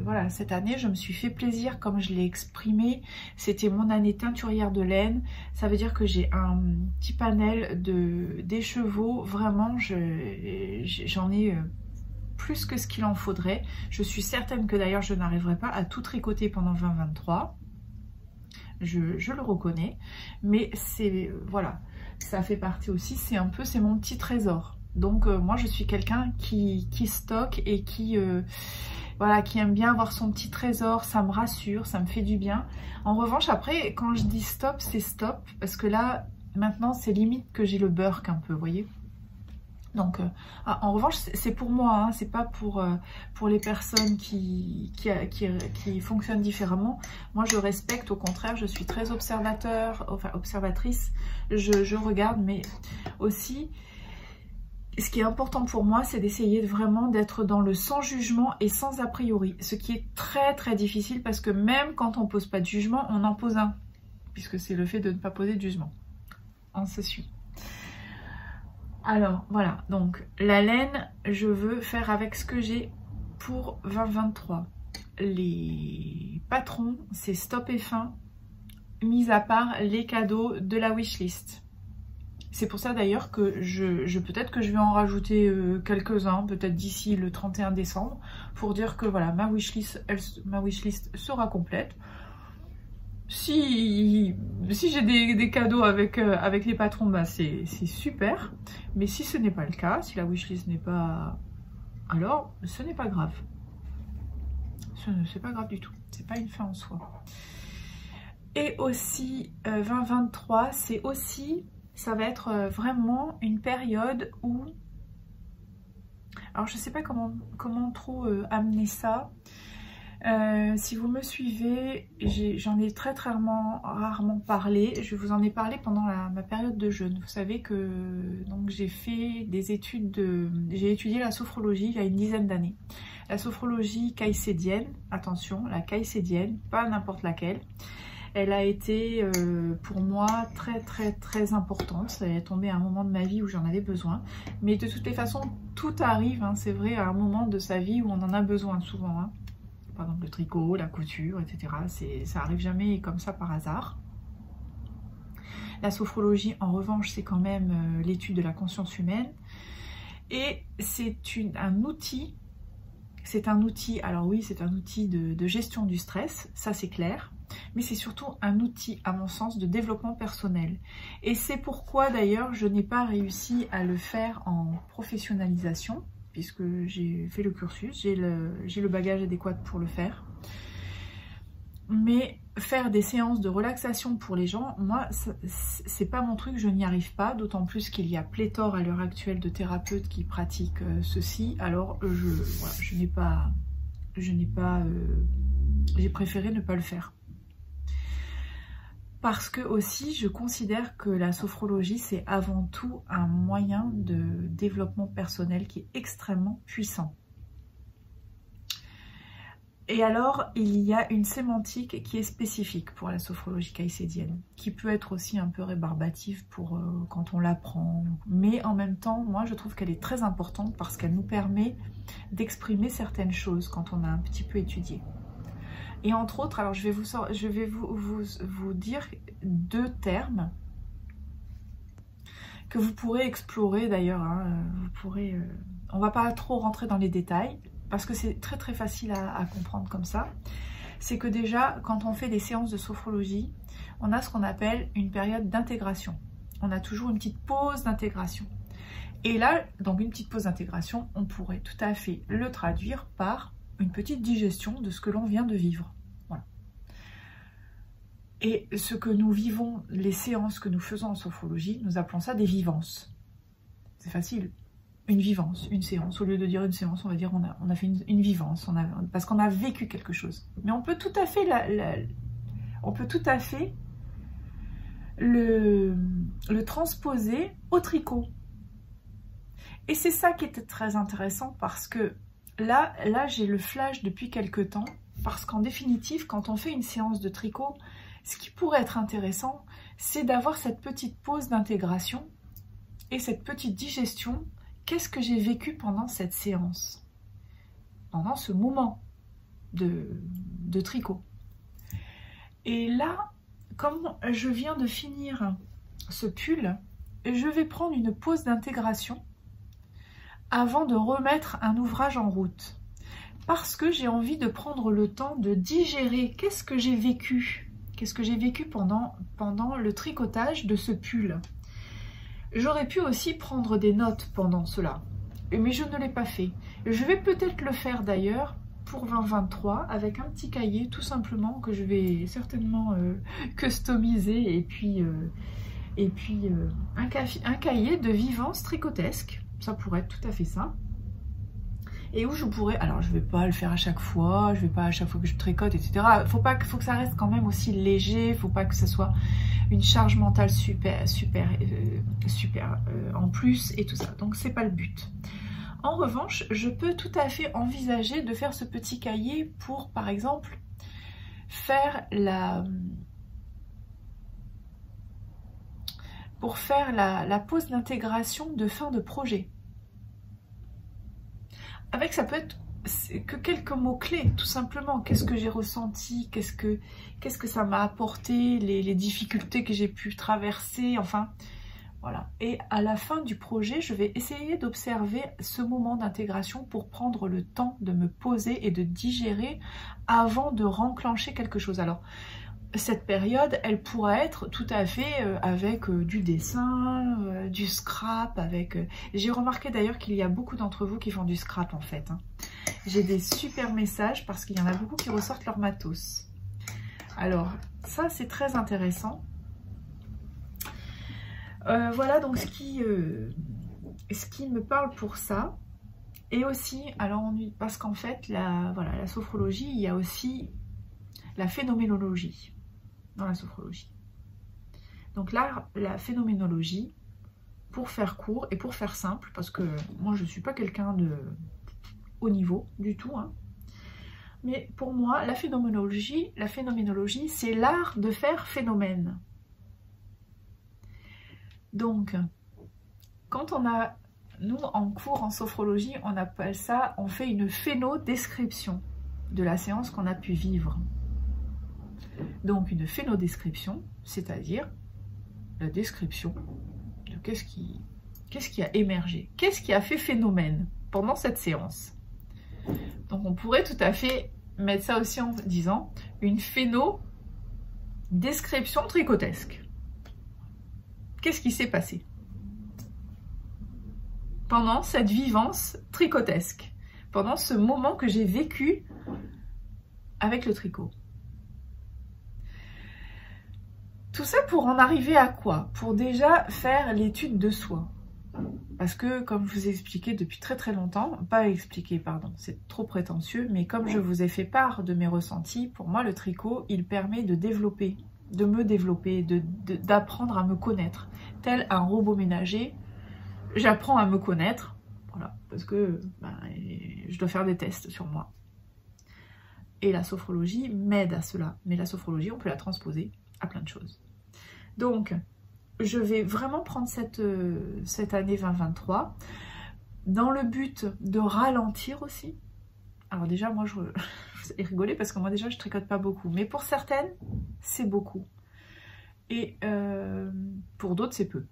voilà, cette année je me suis fait plaisir comme je l'ai exprimé, c'était mon année teinturière de laine, ça veut dire que j'ai un petit panel d'écheveaux, vraiment j'en ai plus que ce qu'il en faudrait. Je suis certaine que d'ailleurs je n'arriverai pas à tout tricoter pendant 2023, je le reconnais, mais c'est, voilà, ça fait partie aussi, c'est mon petit trésor. Donc moi je suis quelqu'un qui stocke et voilà, qui aime bien avoir son petit trésor, ça me rassure, ça me fait du bien. En revanche après quand je dis stop, c'est stop, parce que là maintenant c'est limite que j'ai le burk un peu, vous voyez. Donc en revanche c'est pour moi, hein, c'est pas pour les personnes qui fonctionnent différemment. Moi je respecte, au contraire je suis très observatrice, je regarde, mais aussi ce qui est important pour moi, c'est d'essayer vraiment d'être dans le sans jugement et sans a priori. Ce qui est très difficile parce que même quand on ne pose pas de jugement, on en pose un. Puisque c'est le fait de ne pas poser de jugement. On se suit. Alors voilà, donc la laine, je veux faire avec ce que j'ai pour 2023. Les patrons, c'est stop et fin, mis à part les cadeaux de la wishlist. C'est pour ça d'ailleurs que peut-être que je vais en rajouter quelques-uns, peut-être d'ici le 31 décembre, pour dire que voilà, ma wishlist sera complète. Si j'ai des cadeaux avec les patrons, bah c'est super. Mais si ce n'est pas le cas, si la wishlist n'est pas... alors, ce n'est pas grave. C'est pas grave du tout. C'est pas une fin en soi. Et aussi, 2023, c'est aussi... ça va être vraiment une période où... alors je sais pas comment trop amener ça. Si vous me suivez, j'en ai très rarement parlé. Je vous en ai parlé pendant ma période de jeûne. Vous savez que j'ai fait des études j'ai étudié la sophrologie il y a une dizaine d'années. La sophrologie caïcédienne, attention, la caïcédienne, pas n'importe laquelle. Elle a été pour moi très importante. Ça est tombé à un moment de ma vie où j'en avais besoin. Mais de toutes les façons, tout arrive, hein, c'est vrai, à un moment de sa vie où on en a besoin souvent. Hein. Par exemple le tricot, la couture, etc. Ça arrive jamais comme ça par hasard. La sophrologie, en revanche, c'est quand même l'étude de la conscience humaine. Et c'est un outil. C'est un outil, alors oui, c'est un outil de gestion du stress, ça c'est clair. Mais c'est surtout un outil, à mon sens, de développement personnel. Et c'est pourquoi, d'ailleurs, je n'ai pas réussi à le faire en professionnalisation, puisque j'ai fait le cursus, j'ai le bagage adéquat pour le faire. Mais faire des séances de relaxation pour les gens, moi, c'est pas mon truc, je n'y arrive pas, d'autant plus qu'il y a pléthore à l'heure actuelle de thérapeutes qui pratiquent ceci. Alors, j'ai préféré ne pas le faire. Parce que aussi, je considère que la sophrologie, c'est avant tout un moyen de développement personnel qui est extrêmement puissant. Et alors, il y a une sémantique qui est spécifique pour la sophrologie caïcédienne, qui peut être aussi un peu rébarbative pour quand on l'apprend. Mais en même temps, moi, je trouve qu'elle est très importante parce qu'elle nous permet d'exprimer certaines choses quand on a un petit peu étudié. Et entre autres, alors je vais vous dire 2 termes que vous pourrez explorer d'ailleurs. Hein, on va pas trop rentrer dans les détails parce que c'est très facile à comprendre comme ça. C'est que déjà, quand on fait des séances de sophrologie, on a ce qu'on appelle une période d'intégration. On a toujours une petite pause d'intégration. Et là, donc une petite pause d'intégration, on pourrait tout à fait le traduire par une petite digestion de ce que l'on vient de vivre. Voilà. Et ce que nous vivons, les séances que nous faisons en sophrologie, nous appelons ça des vivances. C'est facile. Une vivance, une séance. Au lieu de dire une séance, on va dire on a fait une vivance, parce qu'on a vécu quelque chose. Mais on peut tout à fait le transposer au tricot. Et c'est ça qui était très intéressant parce que là j'ai le flash depuis quelque temps, parce qu'en définitive, quand on fait une séance de tricot, ce qui pourrait être intéressant, c'est d'avoir cette petite pause d'intégration et cette petite digestion. Qu'est-ce que j'ai vécu pendant cette séance? Pendant ce moment de tricot. Et là, comme je viens de finir ce pull, je vais prendre une pause d'intégration avant de remettre un ouvrage en route. Parce que j'ai envie de prendre le temps de digérer qu'est-ce que j'ai vécu. Qu'est-ce que j'ai vécu pendant le tricotage de ce pull. J'aurais pu aussi prendre des notes pendant cela, mais je ne l'ai pas fait. Je vais peut-être le faire d'ailleurs pour 2023 avec un petit cahier tout simplement que je vais certainement customiser et puis un cahier de vivances tricotesques. Ça pourrait être tout à fait ça. Et où je pourrais, alors je vais pas le faire à chaque fois, je vais pas à chaque fois que je tricote, etc. Faut que ça reste quand même aussi léger, faut pas que ça soit une charge mentale super en plus et tout ça. Donc c'est pas le but. En revanche, je peux tout à fait envisager de faire ce petit cahier pour, par exemple, faire la pause d'intégration de fin de projet. Avec, ça peut être que quelques mots-clés, tout simplement. Qu'est-ce que j'ai ressenti? Qu'est-ce que ça m'a apporté? Les difficultés que j'ai pu traverser, enfin, voilà. Et à la fin du projet, je vais essayer d'observer ce moment d'intégration pour prendre le temps de me poser et de digérer avant de renclencher quelque chose. Alors, cette période, elle pourra être tout à fait avec du dessin, du scrap, J'ai remarqué d'ailleurs qu'il y a beaucoup d'entre vous qui font du scrap en fait. Hein. J'ai des super messages parce qu'il y en a beaucoup qui ressortent leur matos. Alors, ça c'est très intéressant. Voilà donc ce qui me parle pour ça. Et aussi, alors parce qu'en fait, voilà, la sophrologie, il y a aussi la phénoménologie dans la sophrologie. Donc là, la phénoménologie, pour faire court et pour faire simple, parce que moi je ne suis pas quelqu'un de haut niveau du tout, hein, mais pour moi, la phénoménologie, c'est l'art de faire phénomène. Donc, quand on a, nous en cours en sophrologie, on appelle ça, on fait une phénodescription de la séance qu'on a pu vivre. Donc une phénodescription, c'est-à-dire la description de qu'est-ce qui a émergé, qu'est-ce qui a fait phénomène pendant cette séance. Donc on pourrait tout à fait mettre ça aussi en disant une phénodescription tricotesque. Qu'est-ce qui s'est passé pendant cette vivance tricotesque, pendant ce moment que j'ai vécu avec le tricot. Tout ça pour en arriver à quoi? Pour déjà faire l'étude de soi. Parce que, comme je vous ai expliqué depuis très très longtemps, pas expliqué, pardon, c'est trop prétentieux, mais comme je vous ai fait part de mes ressentis, pour moi le tricot, il permet de développer, de me développer, d'apprendre à me connaître. Tel un robot ménager, j'apprends à me connaître, voilà, parce que je dois faire des tests sur moi. Et la sophrologie m'aide à cela, mais la sophrologie, on peut la transposer à plein de choses. Donc, je vais vraiment prendre cette année 2023 dans le but de ralentir aussi. Alors déjà, moi, je vais rigoler parce que moi déjà, je tricote pas beaucoup. Mais pour certaines, c'est beaucoup. Et pour d'autres, c'est peu.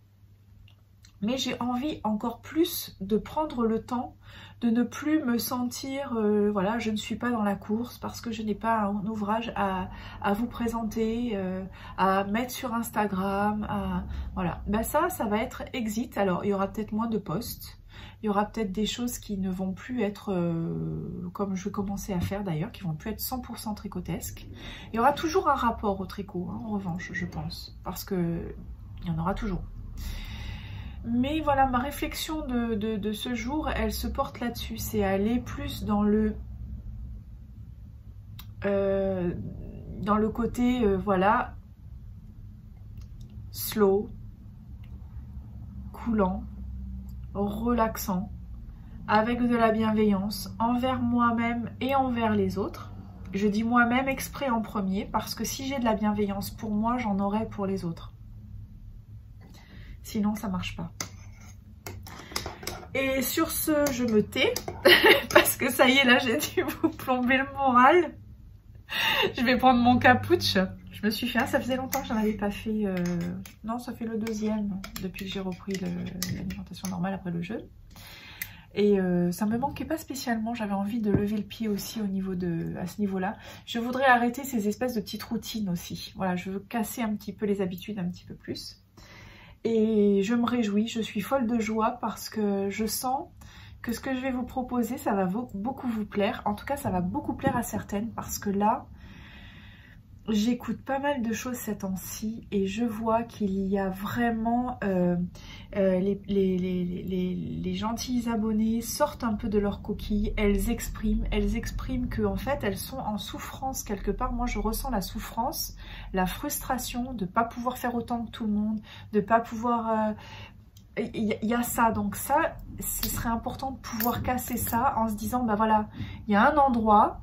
Mais j'ai envie encore plus de prendre le temps de ne plus me sentir, voilà, je ne suis pas dans la course parce que je n'ai pas un ouvrage à vous présenter, à mettre sur Instagram, voilà. Ben ça va être exit. Alors, il y aura peut-être moins de posts, il y aura peut-être des choses qui ne vont plus être, comme je vais commencer à faire d'ailleurs, qui vont plus être 100% tricotesques. Il y aura toujours un rapport au tricot, hein, en revanche, je pense, parce que il y en aura toujours. Mais voilà, ma réflexion de ce jour, elle se porte là-dessus. C'est aller plus dans le côté, voilà, slow, coulant, relaxant, avec de la bienveillance envers moi-même et envers les autres. Je dis moi-même exprès en premier, parce que si j'ai de la bienveillance pour moi, j'en aurai pour les autres. Sinon, ça marche pas. Et sur ce, je me tais, parce que ça y est, là, j'ai dû vous plomber le moral. Je vais prendre mon capouche. Je me suis fait un, ça faisait longtemps que j'en avais pas fait. Non, ça fait le deuxième, depuis que j'ai repris l'alimentation normale après le jeûne. Et ça me manquait pas spécialement, j'avais envie de lever le pied aussi à ce niveau-là. Je voudrais arrêter ces espèces de petites routines aussi. Voilà, je veux casser un petit peu les habitudes, un petit peu plus. Et je me réjouis, je suis folle de joie parce que je sens que ce que je vais vous proposer, ça va beaucoup vous plaire. En tout cas, ça va beaucoup plaire à certaines parce que là, j'écoute pas mal de choses ces temps-ci et je vois qu'il y a vraiment les gentilles abonnées sortent un peu de leur coquille, elles expriment que en fait elles sont en souffrance quelque part. Moi je ressens la souffrance, la frustration de pas pouvoir faire autant que tout le monde, de pas pouvoir... Il y a ça, donc ça, ce serait important de pouvoir casser ça en se disant, bah voilà, il y a un endroit...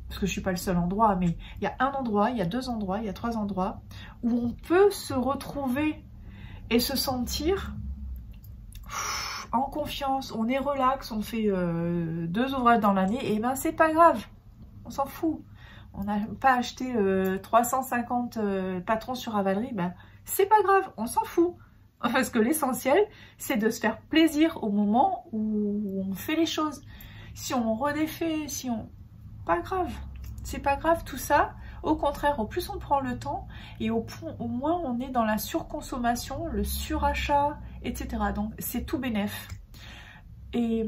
parce que je ne suis pas le seul endroit, mais il y a un endroit, il y a 2 endroits, il y a 3 endroits où on peut se retrouver et se sentir en confiance, on est relax, on fait 2 ouvrages dans l'année, et ben c'est pas grave, on s'en fout. On n'a pas acheté 350 patrons sur Ravelry, ben c'est pas grave, on s'en fout. Parce que l'essentiel, c'est de se faire plaisir au moment où on fait les choses. Si on redéfait, si on... pas grave, c'est pas grave tout ça. Au contraire, au plus on prend le temps et au moins on est dans la surconsommation, le surachat, etc. Donc c'est tout bénef. Et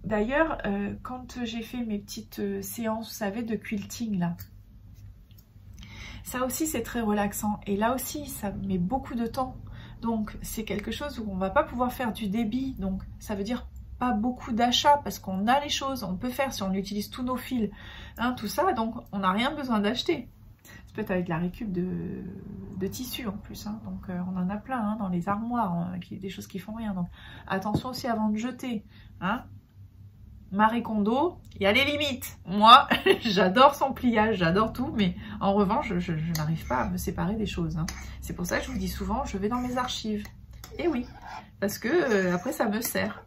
d'ailleurs, quand j'ai fait mes petites séances, vous savez, de quilting là, ça aussi c'est très relaxant. Et là aussi, ça met beaucoup de temps. Donc c'est quelque chose où on va pas pouvoir faire du débit. Donc ça veut dire pas beaucoup d'achats parce qu'on a les choses, on peut faire si on utilise tous nos fils, hein, tout ça, donc on n'a rien besoin d'acheter. Ça peut être avec la récup de tissu en plus, hein, donc on en a plein hein, dans les armoires, hein, des choses qui font rien, donc attention aussi avant de jeter, hein. Marie Kondo, il y a les limites. Moi, j'adore son pliage, j'adore tout, mais en revanche, je n'arrive pas à me séparer des choses. Hein. C'est pour ça que je vous dis souvent, je vais dans mes archives. Et oui, parce que après, ça me sert.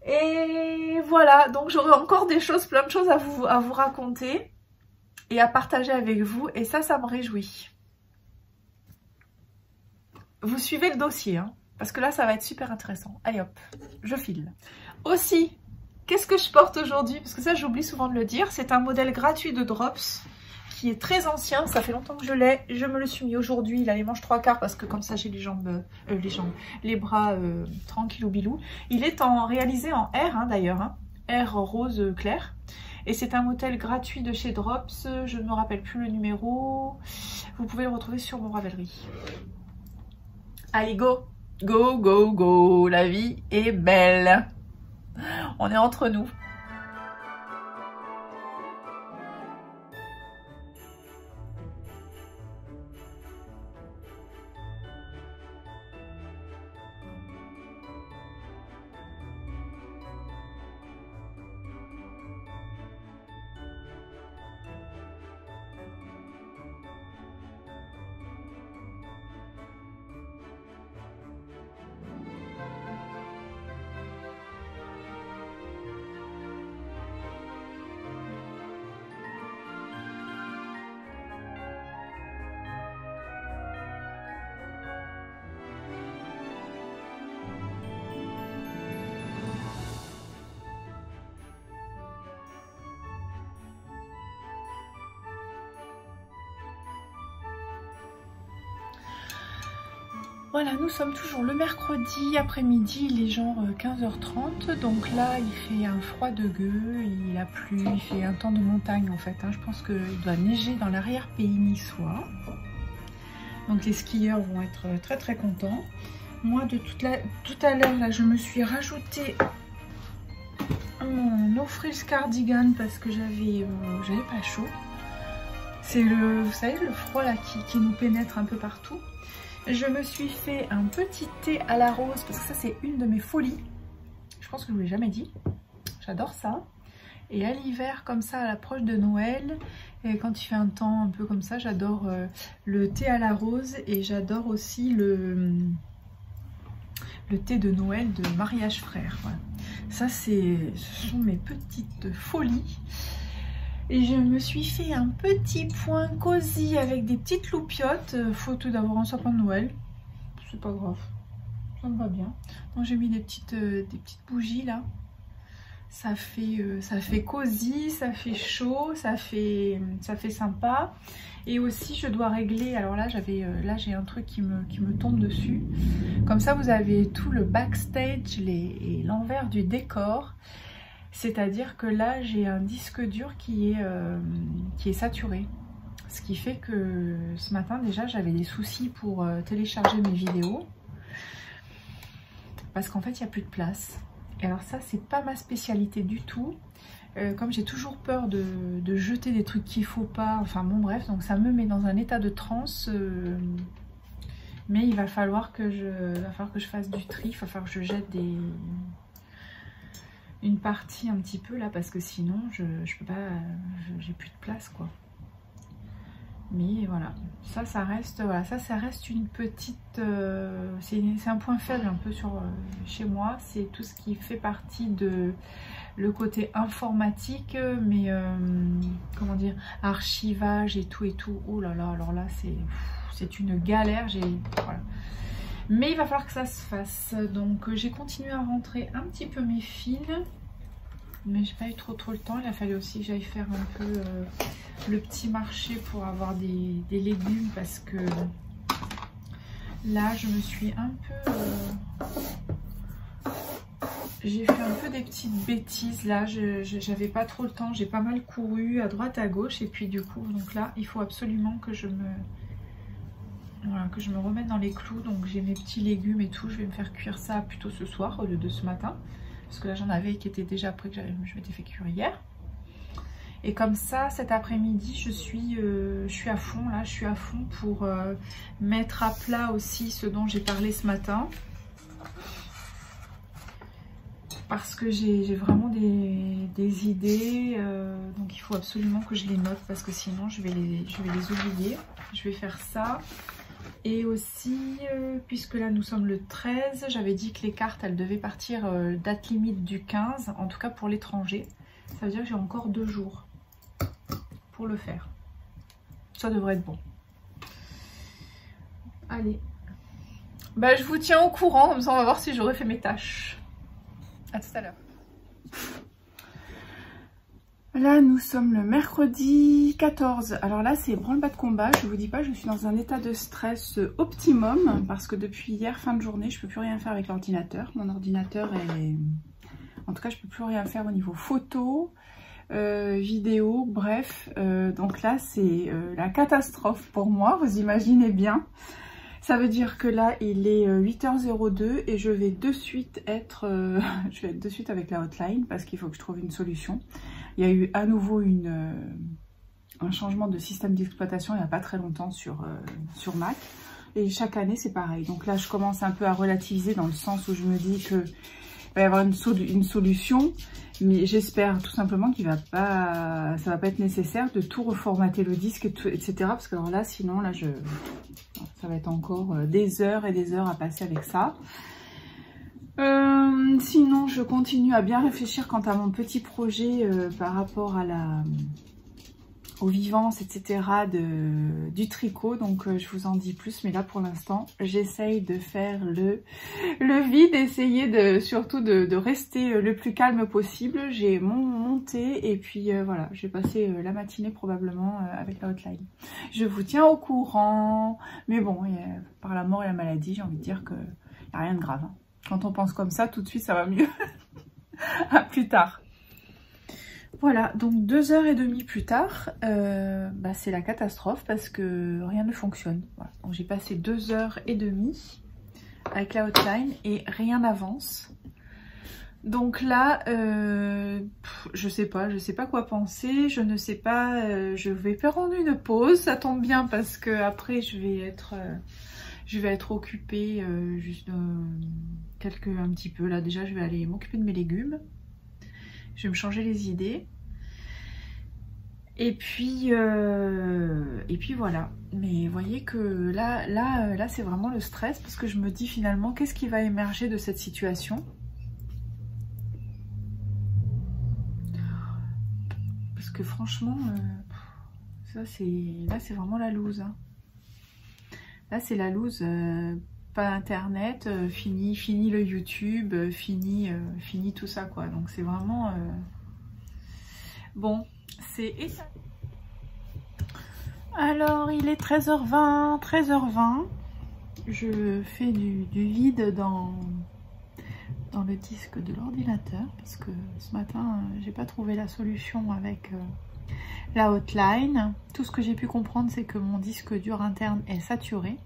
Et voilà, donc j'aurai encore des choses, plein de choses à vous raconter et à partager avec vous. Et ça me réjouit. Vous suivez le dossier, hein, parce que là, ça va être super intéressant. Allez hop, je file. Aussi, qu'est-ce que je porte aujourd'hui? Parce que ça, j'oublie souvent de le dire. C'est un modèle gratuit de Drops qui est très ancien. Ça fait longtemps que je l'ai. Je me le suis mis aujourd'hui. Il a les manches 3/4 parce que comme ça, j'ai les bras tranquillou bilou. Il est réalisé en R hein, d'ailleurs. Hein, R rose clair. Et c'est un modèle gratuit de chez Drops. Je ne me rappelle plus le numéro. Vous pouvez le retrouver sur mon Ravelry. Allez, go! Go, go, go! La vie est belle! On est entre nous. Voilà, nous sommes toujours le mercredi après-midi, il est genre 15h30. Donc là, il fait un froid de gueux, il a plu, il fait un temps de montagne en fait. Hein. Je pense qu'il doit neiger dans l'arrière-pays niçois. Donc les skieurs vont être très très contents. Moi, de tout à l'heure, là, je me suis rajouté mon No Frills cardigan parce que j'avais pas chaud. C'est vous savez, le froid là qui nous pénètre un peu partout. Je me suis fait un petit thé à la rose parce que ça c'est une de mes folies. Je pense que je vous l'ai jamais dit. J'adore ça. Et à l'hiver comme ça à l'approche de Noël et quand il fait un temps un peu comme ça, j'adore le thé à la rose et j'adore aussi le thé de Noël de Mariage Frère. Voilà. Ça ce sont mes petites folies. Et je me suis fait un petit point cosy avec des petites loupiottes. Faute d'avoir un sapin de Noël. C'est pas grave. Ça me va bien. Donc j'ai mis des petites bougies là. Ça fait cosy, ça fait chaud, ça fait sympa. Et aussi je dois régler. Alors là j'ai un truc qui me tombe dessus. Comme ça vous avez tout le backstage et l'envers du décor. C'est-à-dire que là, j'ai un disque dur qui est saturé. Ce qui fait que ce matin, déjà, j'avais des soucis pour télécharger mes vidéos. Parce qu'en fait, il n'y a plus de place. Et alors ça, c'est pas ma spécialité du tout. Comme j'ai toujours peur de jeter des trucs qu'il faut pas. Enfin bon, bref, donc ça me met dans un état de transe. Mais il va falloir que je fasse du tri. Il va falloir que je jette une partie un petit peu là parce que sinon je peux pas, j'ai plus de place quoi. Mais voilà, ça reste une petite c'est un point faible un peu chez moi, c'est tout ce qui fait partie de le côté informatique, mais comment dire, archivage et tout. Oh là là, alors là c'est une galère, voilà. Mais il va falloir que ça se fasse. Donc j'ai continué à rentrer un petit peu mes fils. Mais j'ai pas eu trop le temps. Il a fallu aussi que j'aille faire un peu le petit marché pour avoir des légumes. Parce que là je me suis un peu... j'ai fait un peu des petites bêtises. Là j'avais pas trop le temps. J'ai pas mal couru à droite à gauche. Et puis du coup, donc là il faut absolument que je me... Voilà, que je me remette dans les clous. Donc j'ai mes petits légumes et tout. Je vais me faire cuire ça plutôt ce soir au lieu de ce matin. parce que là j'en avais qui étaient déjà prêts, que je m'étais fait cuire hier. Et comme ça, cet après-midi, je suis à fond là, je suis à fond pour mettre à plat aussi ce dont j'ai parlé ce matin. Parce que j'ai vraiment des idées, donc il faut absolument que je les note parce que sinon je vais les oublier. Je vais faire ça. Et aussi, puisque là nous sommes le 13, j'avais dit que les cartes elles devaient partir date limite du 15, en tout cas pour l'étranger. Ça veut dire que j'ai encore 2 jours pour le faire. Ça devrait être bon. Allez. Bah, je vous tiens au courant, comme ça on va voir si j'aurai fait mes tâches. À tout à l'heure. Là, nous sommes le mercredi 14. Alors là, c'est branle-bas de combat. Je vous dis pas, je suis dans un état de stress optimum parce que depuis hier, fin de journée, je peux plus rien faire avec l'ordinateur. Mon ordinateur est... En tout cas, je peux plus rien faire au niveau photo, vidéo, bref. Donc là, c'est la catastrophe pour moi, vous imaginez bien. Ça veut dire que là, il est 8h02 et je vais de suite être avec la hotline parce qu'il faut que je trouve une solution. Il y a eu à nouveau un changement de système d'exploitation il n'y a pas très longtemps sur Mac. Et chaque année, c'est pareil. Donc là, je commence un peu à relativiser dans le sens où je me dis que il va y avoir une solution. Mais j'espère tout simplement qu'il va pas, ça va pas être nécessaire de tout reformater le disque, etc. Parce que alors là, sinon, là, ça va être encore des heures et des heures à passer avec ça. Sinon, je continue à bien réfléchir quant à mon petit projet par rapport à aux vivances, etc. du tricot. Donc, je vous en dis plus. Mais là, pour l'instant, j'essaye de faire le vide, essayer surtout de rester le plus calme possible. J'ai mon thé et puis voilà, je vais passer la matinée probablement avec la hotline. Je vous tiens au courant. Mais bon, par la mort et la maladie, j'ai envie de dire qu'il n'y a rien de grave. Hein. Quand on pense comme ça, tout de suite, ça va mieux. À plus tard. Voilà, donc 2h30 plus tard, c'est la catastrophe parce que rien ne fonctionne. Voilà. Donc j'ai passé 2h30 avec la hotline et rien n'avance. Donc là, je sais pas quoi penser, je ne sais pas, je vais prendre une pause, ça tombe bien parce que après je vais être occupée juste un petit peu. Là déjà je vais aller m'occuper de mes légumes. Je vais me changer les idées. Et puis voilà. Mais vous voyez que là c'est vraiment le stress parce que je me dis finalement qu'est-ce qui va émerger de cette situation. Parce que franchement, là c'est vraiment la loose. Hein. Là c'est la loose. Pas internet, fini le YouTube, fini tout ça quoi. Donc c'est vraiment bon, c'est ça. Alors il est 13h20. Je fais du vide dans le disque de l'ordinateur parce que ce matin j'ai pas trouvé la solution avec la hotline. Tout ce que j'ai pu comprendre c'est que mon disque dur interne est saturé.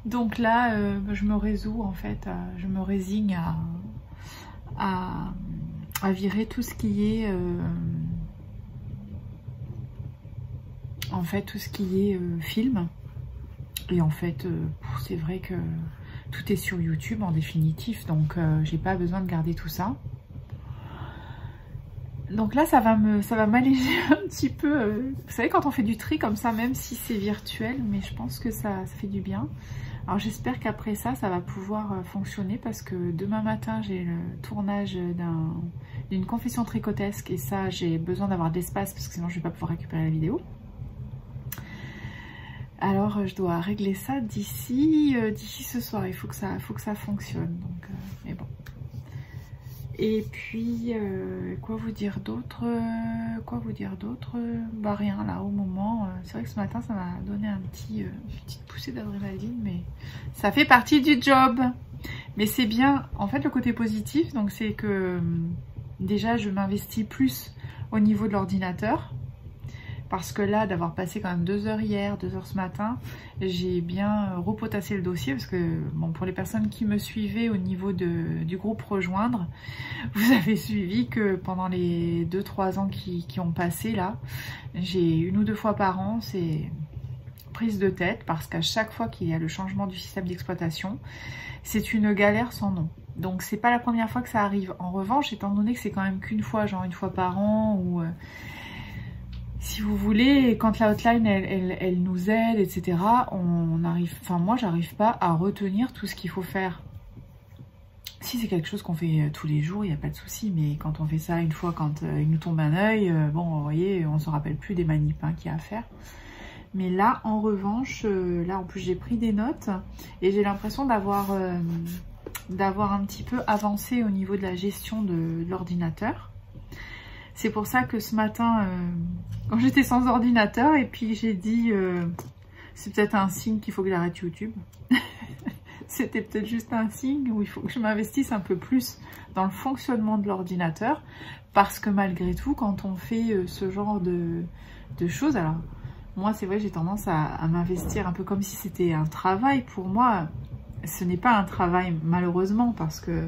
Donc là, je me résous en fait, je me résigne à virer tout ce qui est, film. Et en fait, c'est vrai que tout est sur YouTube en définitif, donc j'ai pas besoin de garder tout ça. Donc là, ça va m'alléger un petit peu. Vous savez, quand on fait du tri comme ça, même si c'est virtuel, mais je pense que ça fait du bien. Alors j'espère qu'après ça va pouvoir fonctionner parce que demain matin j'ai le tournage d'une confession tricotesque et ça j'ai besoin d'avoir de l'espace parce que sinon je vais pas pouvoir récupérer la vidéo. Alors je dois régler ça d'ici ce soir, il faut que ça fonctionne. Donc, mais bon. Et puis quoi vous dire d'autre? Bah rien là au moment. C'est vrai que ce matin ça m'a donné une petite poussée d'adrénaline, mais ça fait partie du job. Mais c'est bien, en fait le côté positif, donc c'est que déjà je m'investis plus au niveau de l'ordinateur. parce que là, d'avoir passé quand même 2 heures hier, 2 heures ce matin, j'ai bien repotassé le dossier parce que, bon, pour les personnes qui me suivaient au niveau du groupe Rejoindre, vous avez suivi que pendant les 2-3 ans qui ont passé là, j'ai 1 ou 2 fois par an, c'est prise de tête parce qu'à chaque fois qu'il y a le changement du système d'exploitation, c'est une galère sans nom. Donc c'est pas la première fois que ça arrive. En revanche, étant donné que c'est quand même qu'une fois, genre 1 fois par an, ou si vous voulez, quand la hotline elle nous aide, etc., on arrive, enfin moi j'arrive pas à retenir tout ce qu'il faut faire. Si c'est quelque chose qu'on fait tous les jours, il n'y a pas de souci, mais quand on fait ça une fois, quand il nous tombe un œil, bon, vous voyez, on se rappelle plus des manips qu'il y a à faire. Mais là, en revanche, là en plus j'ai pris des notes et j'ai l'impression d'avoir un petit peu avancé au niveau de la gestion de l'ordinateur. C'est pour ça que ce matin, quand j'étais sans ordinateur, et puis j'ai dit, c'est peut-être un signe qu'il faut que j'arrête YouTube. C'était peut-être juste un signe où il faut que je m'investisse un peu plus dans le fonctionnement de l'ordinateur. Parce que malgré tout, quand on fait ce genre de choses, alors moi c'est vrai j'ai tendance à m'investir un peu comme si c'était un travail. Pour moi, ce n'est pas un travail malheureusement parce que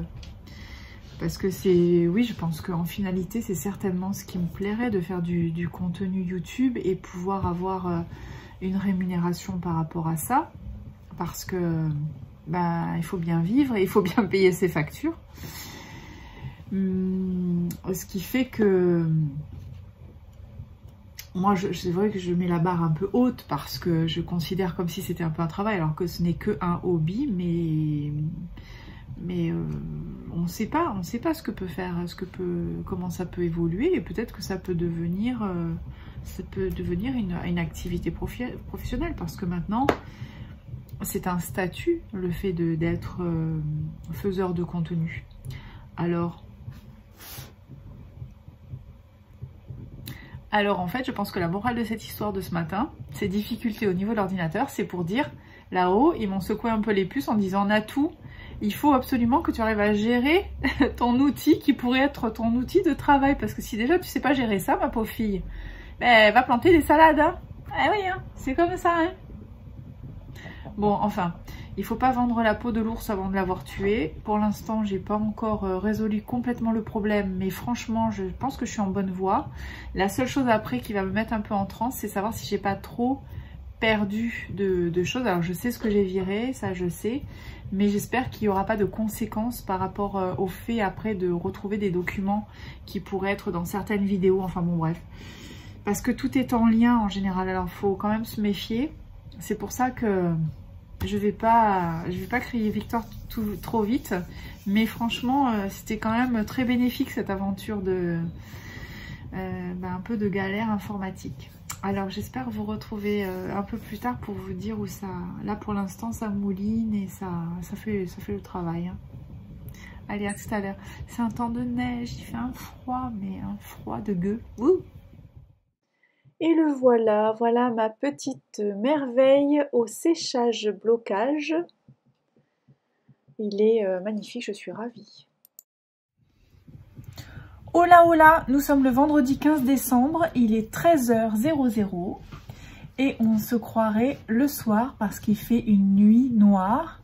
c'est, oui, je pense qu'en finalité, c'est certainement ce qui me plairait de faire du contenu YouTube et pouvoir avoir une rémunération par rapport à ça. Parce que, ben, il faut bien vivre et il faut bien payer ses factures. Ce qui fait que, moi, c'est vrai que je mets la barre un peu haute parce que je considère comme si c'était un peu un travail, alors que ce n'est qu'un hobby, mais on ne sait pas ce que peut faire, comment ça peut évoluer, et peut-être que ça peut devenir une activité professionnelle, parce que maintenant c'est un statut, le fait d'être faiseur de contenu. Alors en fait, je pense que la morale de cette histoire de ce matin, ces difficultés au niveau de l'ordinateur, c'est pour dire, là-haut, ils m'ont secoué un peu les puces en disant, Natou, il faut absolument que tu arrives à gérer ton outil qui pourrait être ton outil de travail. Parce que si déjà tu sais pas gérer ça, ma pauvre fille, ben, va planter des salades. Hein. Eh oui, hein, c'est comme ça. Hein. Bon, enfin, il faut pas vendre la peau de l'ours avant de l'avoir tué. Pour l'instant, j'ai pas encore résolu complètement le problème. Mais franchement, je pense que je suis en bonne voie. La seule chose après qui va me mettre un peu en transe, c'est savoir si j'ai pas trop perdu de choses. Alors je sais ce que j'ai viré, ça je sais, mais j'espère qu'il n'y aura pas de conséquences par rapport au fait après de retrouver des documents qui pourraient être dans certaines vidéos, enfin bon bref. Parce que tout est en lien en général, alors il faut quand même se méfier. C'est pour ça que je vais pas crier victoire trop vite, mais franchement c'était quand même très bénéfique cette aventure de un peu de galère informatique. Alors j'espère vous retrouver un peu plus tard pour vous dire où ça... Là pour l'instant ça mouline et ça fait le travail. Hein. Allez, à tout à l'heure. C'est un temps de neige, il fait un froid, mais un froid de gueux. Ouh. Et le voilà, voilà ma petite merveille au séchage blocage. Il est magnifique, je suis ravie. Hola hola, nous sommes le vendredi 15 décembre, il est 13h00 et on se croirait le soir parce qu'il fait une nuit noire.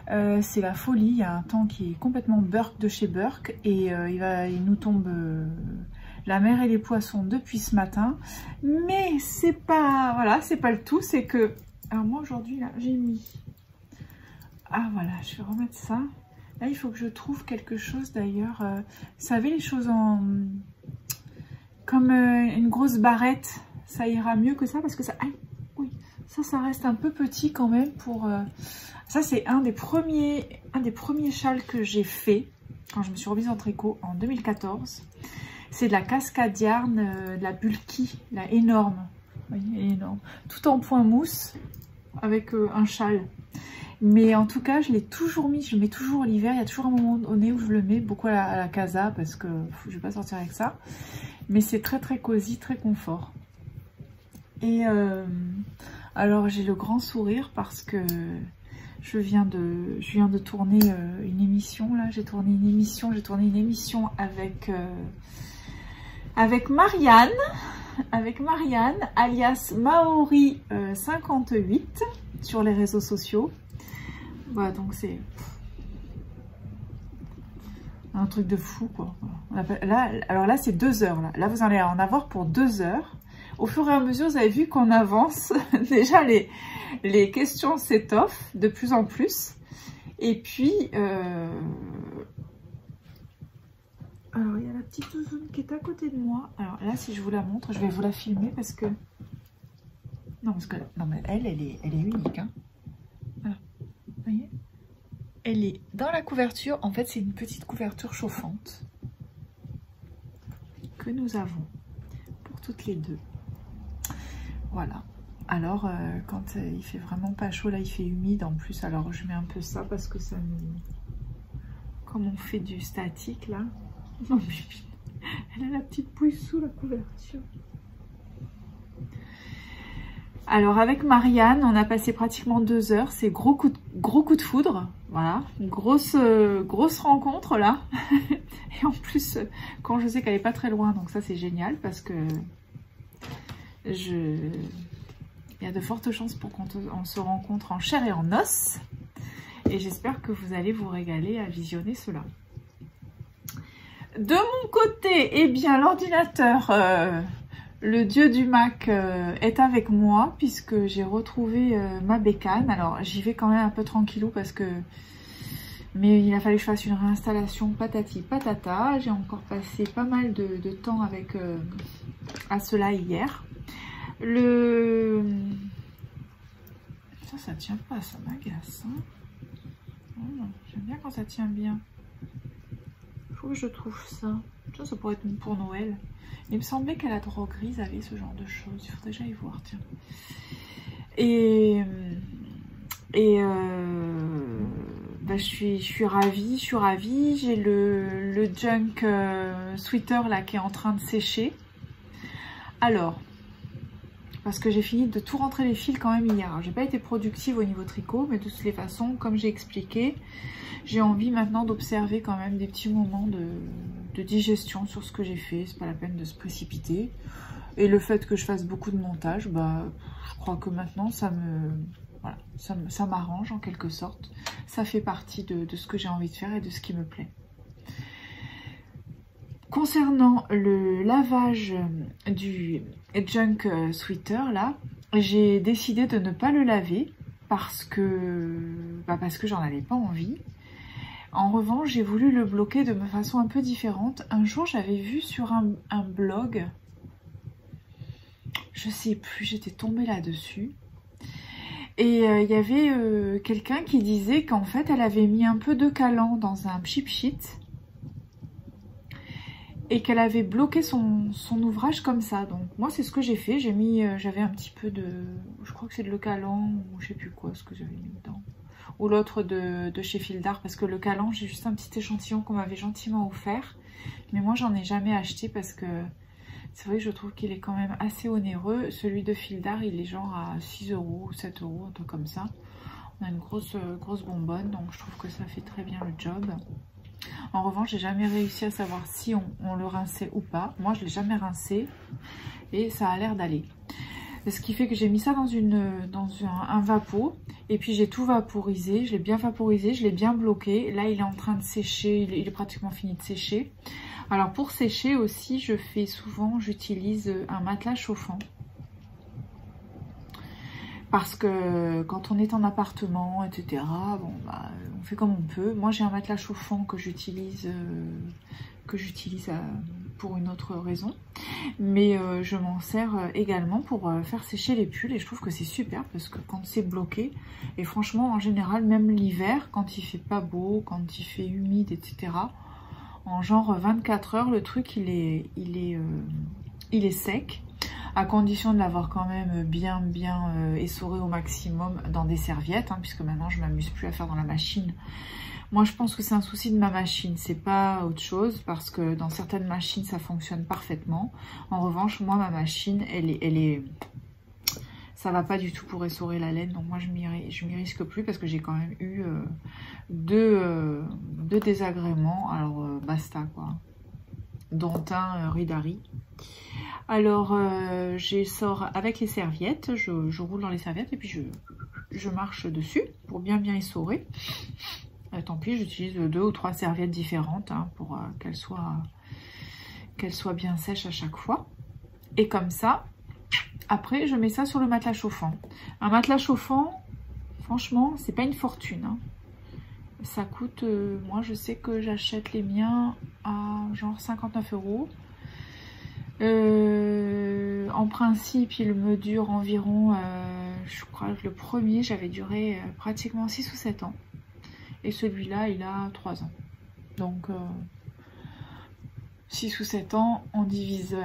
C'est la folie, il y a un temps qui est complètement Burke de chez Burke et il nous tombe la mer et les poissons depuis ce matin. Mais c'est pas, voilà, c'est pas le tout, c'est que, alors moi aujourd'hui là j'ai mis, ah voilà, je vais remettre ça. Là, il faut que je trouve quelque chose d'ailleurs. Vous savez, les choses en... comme une grosse barrette, ça ira mieux que ça parce que ça... Ah, oui, ça reste un peu petit quand même pour... Ça, c'est un des premiers châles que j'ai fait quand je me suis remise en tricot en 2014. C'est de la Cascade Yarn, de la Bulky, la énorme. Vous voyez, elle est énorme. Tout en point mousse avec un châle. Mais en tout cas, je l'ai toujours mis, je le mets toujours l'hiver. Il y a toujours un moment donné où je le mets beaucoup à la casa parce que je vais pas sortir avec ça. Mais c'est très très cosy, très confort. Et alors j'ai le grand sourire parce que je viens de tourner une émission là. J'ai tourné une émission avec Marianne. avec Marianne, alias Maori58 sur les réseaux sociaux. Voilà, donc c'est un truc de fou, quoi. Là, alors là, c'est 2 heures. Là, vous allez en avoir pour 2 heures. Au fur et à mesure, vous avez vu qu'on avance. Déjà, les questions s'étoffent de plus en plus. Et puis, alors, il y a la petite zouzoune qui est à côté de moi. Alors là, si je vous la montre, je vais vous la filmer parce que... Non, parce que... Non, mais elle est unique, hein. Voilà. Vous voyez ? Elle est dans la couverture. En fait, c'est une petite couverture chauffante que nous avons pour toutes les deux. Voilà. Alors, quand il fait vraiment pas chaud, là, il fait humide en plus. Alors, je mets un peu ça parce que ça nous... Comme on fait du statique, là. Oh, elle a la petite pouille sous la couverture. Alors avec Marianne, on a passé pratiquement 2 heures. C'est gros coup de foudre. Voilà, grosse rencontre là. Et en plus, quand je sais qu'elle n'est pas très loin, donc ça c'est génial parce que il y a de fortes chances pour qu'on se rencontre en chair et en os. Et j'espère que vous allez vous régaler à visionner cela. De mon côté, eh bien, l'ordinateur, le dieu du Mac est avec moi puisque j'ai retrouvé ma bécane. Alors, j'y vais quand même un peu tranquillou parce que... Mais il a fallu que je fasse une réinstallation patati patata. J'ai encore passé pas mal de temps avec à cela hier. Ça tient pas, ça m'agace. Hein. Oh, j'aime bien quand ça tient bien. Faut que je trouve ça. Ça pourrait être pour Noël. Il me semblait qu'à la drogue grise avait ce genre de choses. Il faudrait déjà y voir, tiens. Bah, je suis ravie, J'ai le junk sweater là qui est en train de sécher. Alors, parce que j'ai fini de tout rentrer les fils quand même hier. J'ai pas été productive au niveau tricot, mais de toutes les façons, comme j'ai expliqué, j'ai envie maintenant d'observer quand même des petits moments de digestion sur ce que j'ai fait. C'est pas la peine de se précipiter. Et le fait que je fasse beaucoup de montage, bah, je crois que maintenant ça m'arrange en quelque sorte. Ça fait partie de ce que j'ai envie de faire et de ce qui me plaît. Concernant le lavage du junk sweater là, j'ai décidé de ne pas le laver parce que j'en avais pas envie. En revanche, j'ai voulu le bloquer de façon un peu différente. Un jour, j'avais vu sur un blog, je sais plus, j'étais tombée là-dessus. Et il y avait quelqu'un qui disait qu'en fait, elle avait mis un peu de calan dans un cheap sheet et qu'elle avait bloqué son ouvrage comme ça. Donc moi, c'est ce que j'ai fait. J'ai mis, j'avais un petit peu de, je crois que c'est de le calan ou je sais plus quoi, ce que j'avais mis dedans. Ou l'autre de chez Fildar, parce que le calan, j'ai juste un petit échantillon qu'on m'avait gentiment offert. Mais moi, j'en ai jamais acheté parce que c'est vrai que je trouve qu'il est quand même assez onéreux. Celui de Fildar, il est genre à 6 € ou 7 €, un truc comme ça. On a une grosse bonbonne, donc je trouve que ça fait très bien le job. En revanche, j'ai jamais réussi à savoir si on le rinçait ou pas. Moi, je l'ai jamais rincé et ça a l'air d'aller. Ce qui fait que j'ai mis ça dans un vapeau et puis j'ai tout vaporisé. Je l'ai bien vaporisé, je l'ai bien bloqué. Là, il est en train de sécher, il est pratiquement fini de sécher. Alors pour sécher aussi, j'utilise un matelas chauffant. Parce que quand on est en appartement, etc., bon, bah, on fait comme on peut. Moi, j'ai un matelas chauffant que j'utilise pour une autre raison. Mais je m'en sers également pour faire sécher les pulls. Et je trouve que c'est super parce que quand c'est bloqué, et franchement, en général, même l'hiver, quand il fait pas beau, quand il fait humide, etc., en genre 24 heures, le truc, il est sec. À condition de l'avoir quand même bien essoré au maximum dans des serviettes, hein, puisque maintenant je m'amuse plus à faire dans la machine. Moi je pense que c'est un souci de ma machine, c'est pas autre chose, parce que dans certaines machines ça fonctionne parfaitement. En revanche, moi ma machine, ça va pas du tout pour essorer la laine, donc moi je m'y risque plus parce que j'ai quand même eu deux désagréments, alors basta quoi, dont un Ridari. Alors, je sors avec les serviettes, je roule dans les serviettes et puis je marche dessus pour bien essorer. Tant pis, j'utilise 2 ou 3 serviettes différentes hein, pour qu'elles soient bien sèches à chaque fois. Et comme ça, après, je mets ça sur le matelas chauffant. Un matelas chauffant, franchement, c'est pas une fortune. Hein. Ça coûte, moi je sais que j'achète les miens à genre 59 €. En principe, il me dure environ, je crois que le premier, j'avais duré pratiquement 6 ou 7 ans. Et celui-là, il a 3 ans. Donc, 6 ou 7 ans, on divise,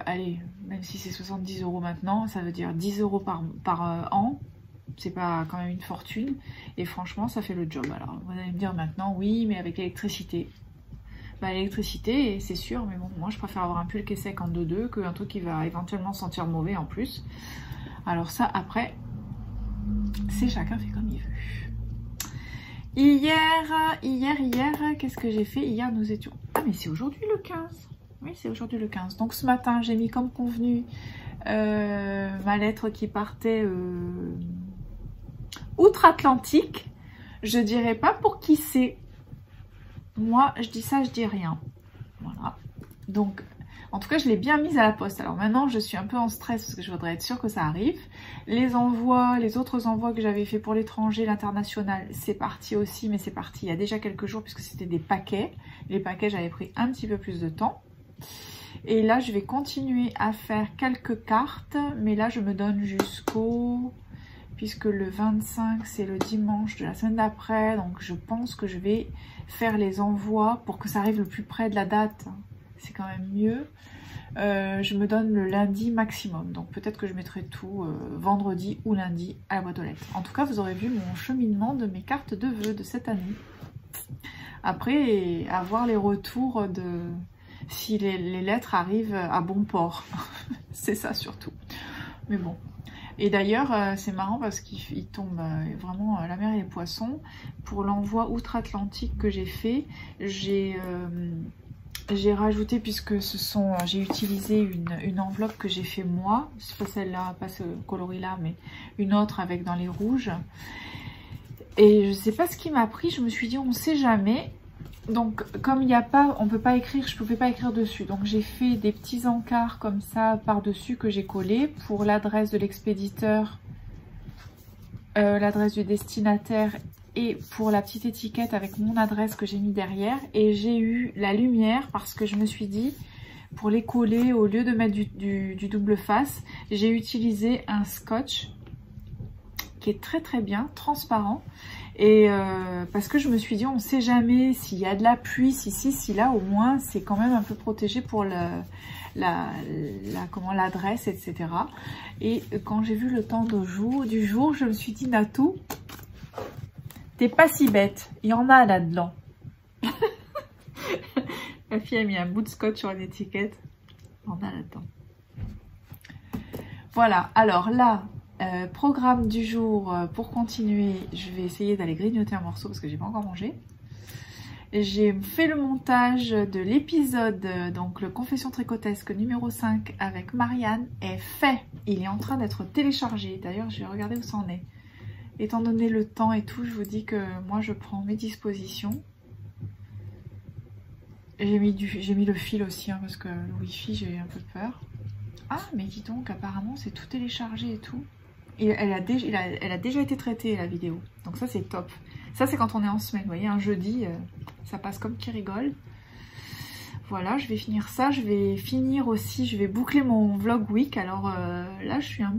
allez, même si c'est 70 € maintenant, ça veut dire 10 € par an. C'est pas quand même une fortune. Et franchement, ça fait le job. Alors, vous allez me dire maintenant, oui, mais avec l'électricité. Bah, l'électricité, c'est sûr, mais bon, moi, je préfère avoir un pull qui est sec en 2-2 qu'un truc qui va éventuellement sentir mauvais en plus. Alors ça, après, c'est chacun fait comme il veut. Hier, qu'est-ce que j'ai fait? Hier, nous étions... Ah, mais c'est aujourd'hui le 15. Oui, c'est aujourd'hui le 15. Donc, ce matin, j'ai mis comme convenu ma lettre qui partait outre-Atlantique. Je dirais pas pour qui c'est. Moi, je dis ça, je dis rien. Voilà. Donc, en tout cas, je l'ai bien mise à la poste. Alors maintenant, je suis un peu en stress parce que je voudrais être sûre que ça arrive. Les envois, les autres envois que j'avais fait pour l'étranger, l'international, c'est parti aussi. Mais c'est parti il y a déjà quelques jours puisque c'était des paquets. Les paquets, j'avais pris un petit peu plus de temps. Et là, je vais continuer à faire quelques cartes. Mais là, je me donne jusqu'au... Puisque le 25, c'est le dimanche de la semaine d'après. Donc, je pense que je vais faire les envois pour que ça arrive le plus près de la date. C'est quand même mieux. Je me donne le lundi maximum. Donc, peut-être que je mettrai tout vendredi ou lundi à la boîte aux lettres. En tout cas, vous aurez vu mon cheminement de mes cartes de vœux de cette année. Après, avoir les retours de... si les lettres arrivent à bon port. C'est ça surtout. Mais bon. Et d'ailleurs, c'est marrant parce qu'il tombe vraiment la mer et les poissons. Pour l'envoi outre-Atlantique que j'ai fait, j'ai rajouté, puisque j'ai utilisé une enveloppe que j'ai fait moi. C'est pas celle-là, pas ce coloris-là, mais une autre avec dans les rouges. Et je sais pas ce qui m'a pris, je me suis dit, on sait jamais. Donc, comme il n'y a pas, on peut pas écrire, je pouvais pas écrire dessus. Donc, j'ai fait des petits encarts comme ça par-dessus que j'ai collé pour l'adresse de l'expéditeur, l'adresse du destinataire et pour la petite étiquette avec mon adresse que j'ai mis derrière. Et j'ai eu la lumière parce que je me suis dit, pour les coller, au lieu de mettre du double face, j'ai utilisé un scotch qui est très très bien, transparent. Et parce que je me suis dit, on ne sait jamais s'il y a de la pluie, si là, au moins, c'est quand même un peu protégé pour l'adresse, etc. Et quand j'ai vu le temps du jour, je me suis dit, Natou, t'es pas si bête, il y en a là-dedans. La fille a mis un bout de scotch sur l'étiquette, il y en a là-dedans. Voilà, alors là... programme du jour, pour continuer, je vais essayer d'aller grignoter un morceau parce que j'ai pas encore mangé. J'ai fait le montage de l'épisode, donc le Confession tricotesque numéro 5 avec Marianne est fait. Il est en train d'être téléchargé. D'ailleurs, je vais regarder où ça en est. Étant donné le temps et tout, je vous dis que moi je prends mes dispositions. J'ai mis le fil aussi, hein, parce que le wifi, j'ai un peu peur. Ah, mais dis donc, apparemment c'est tout téléchargé et tout. Et elle a déjà été traitée, la vidéo. Donc ça, c'est top. Ça, c'est quand on est en semaine. Vous voyez, un jeudi, ça passe comme qui rigole. Voilà, je vais finir ça. Je vais finir aussi, je vais boucler mon vlog week. Alors là, je suis un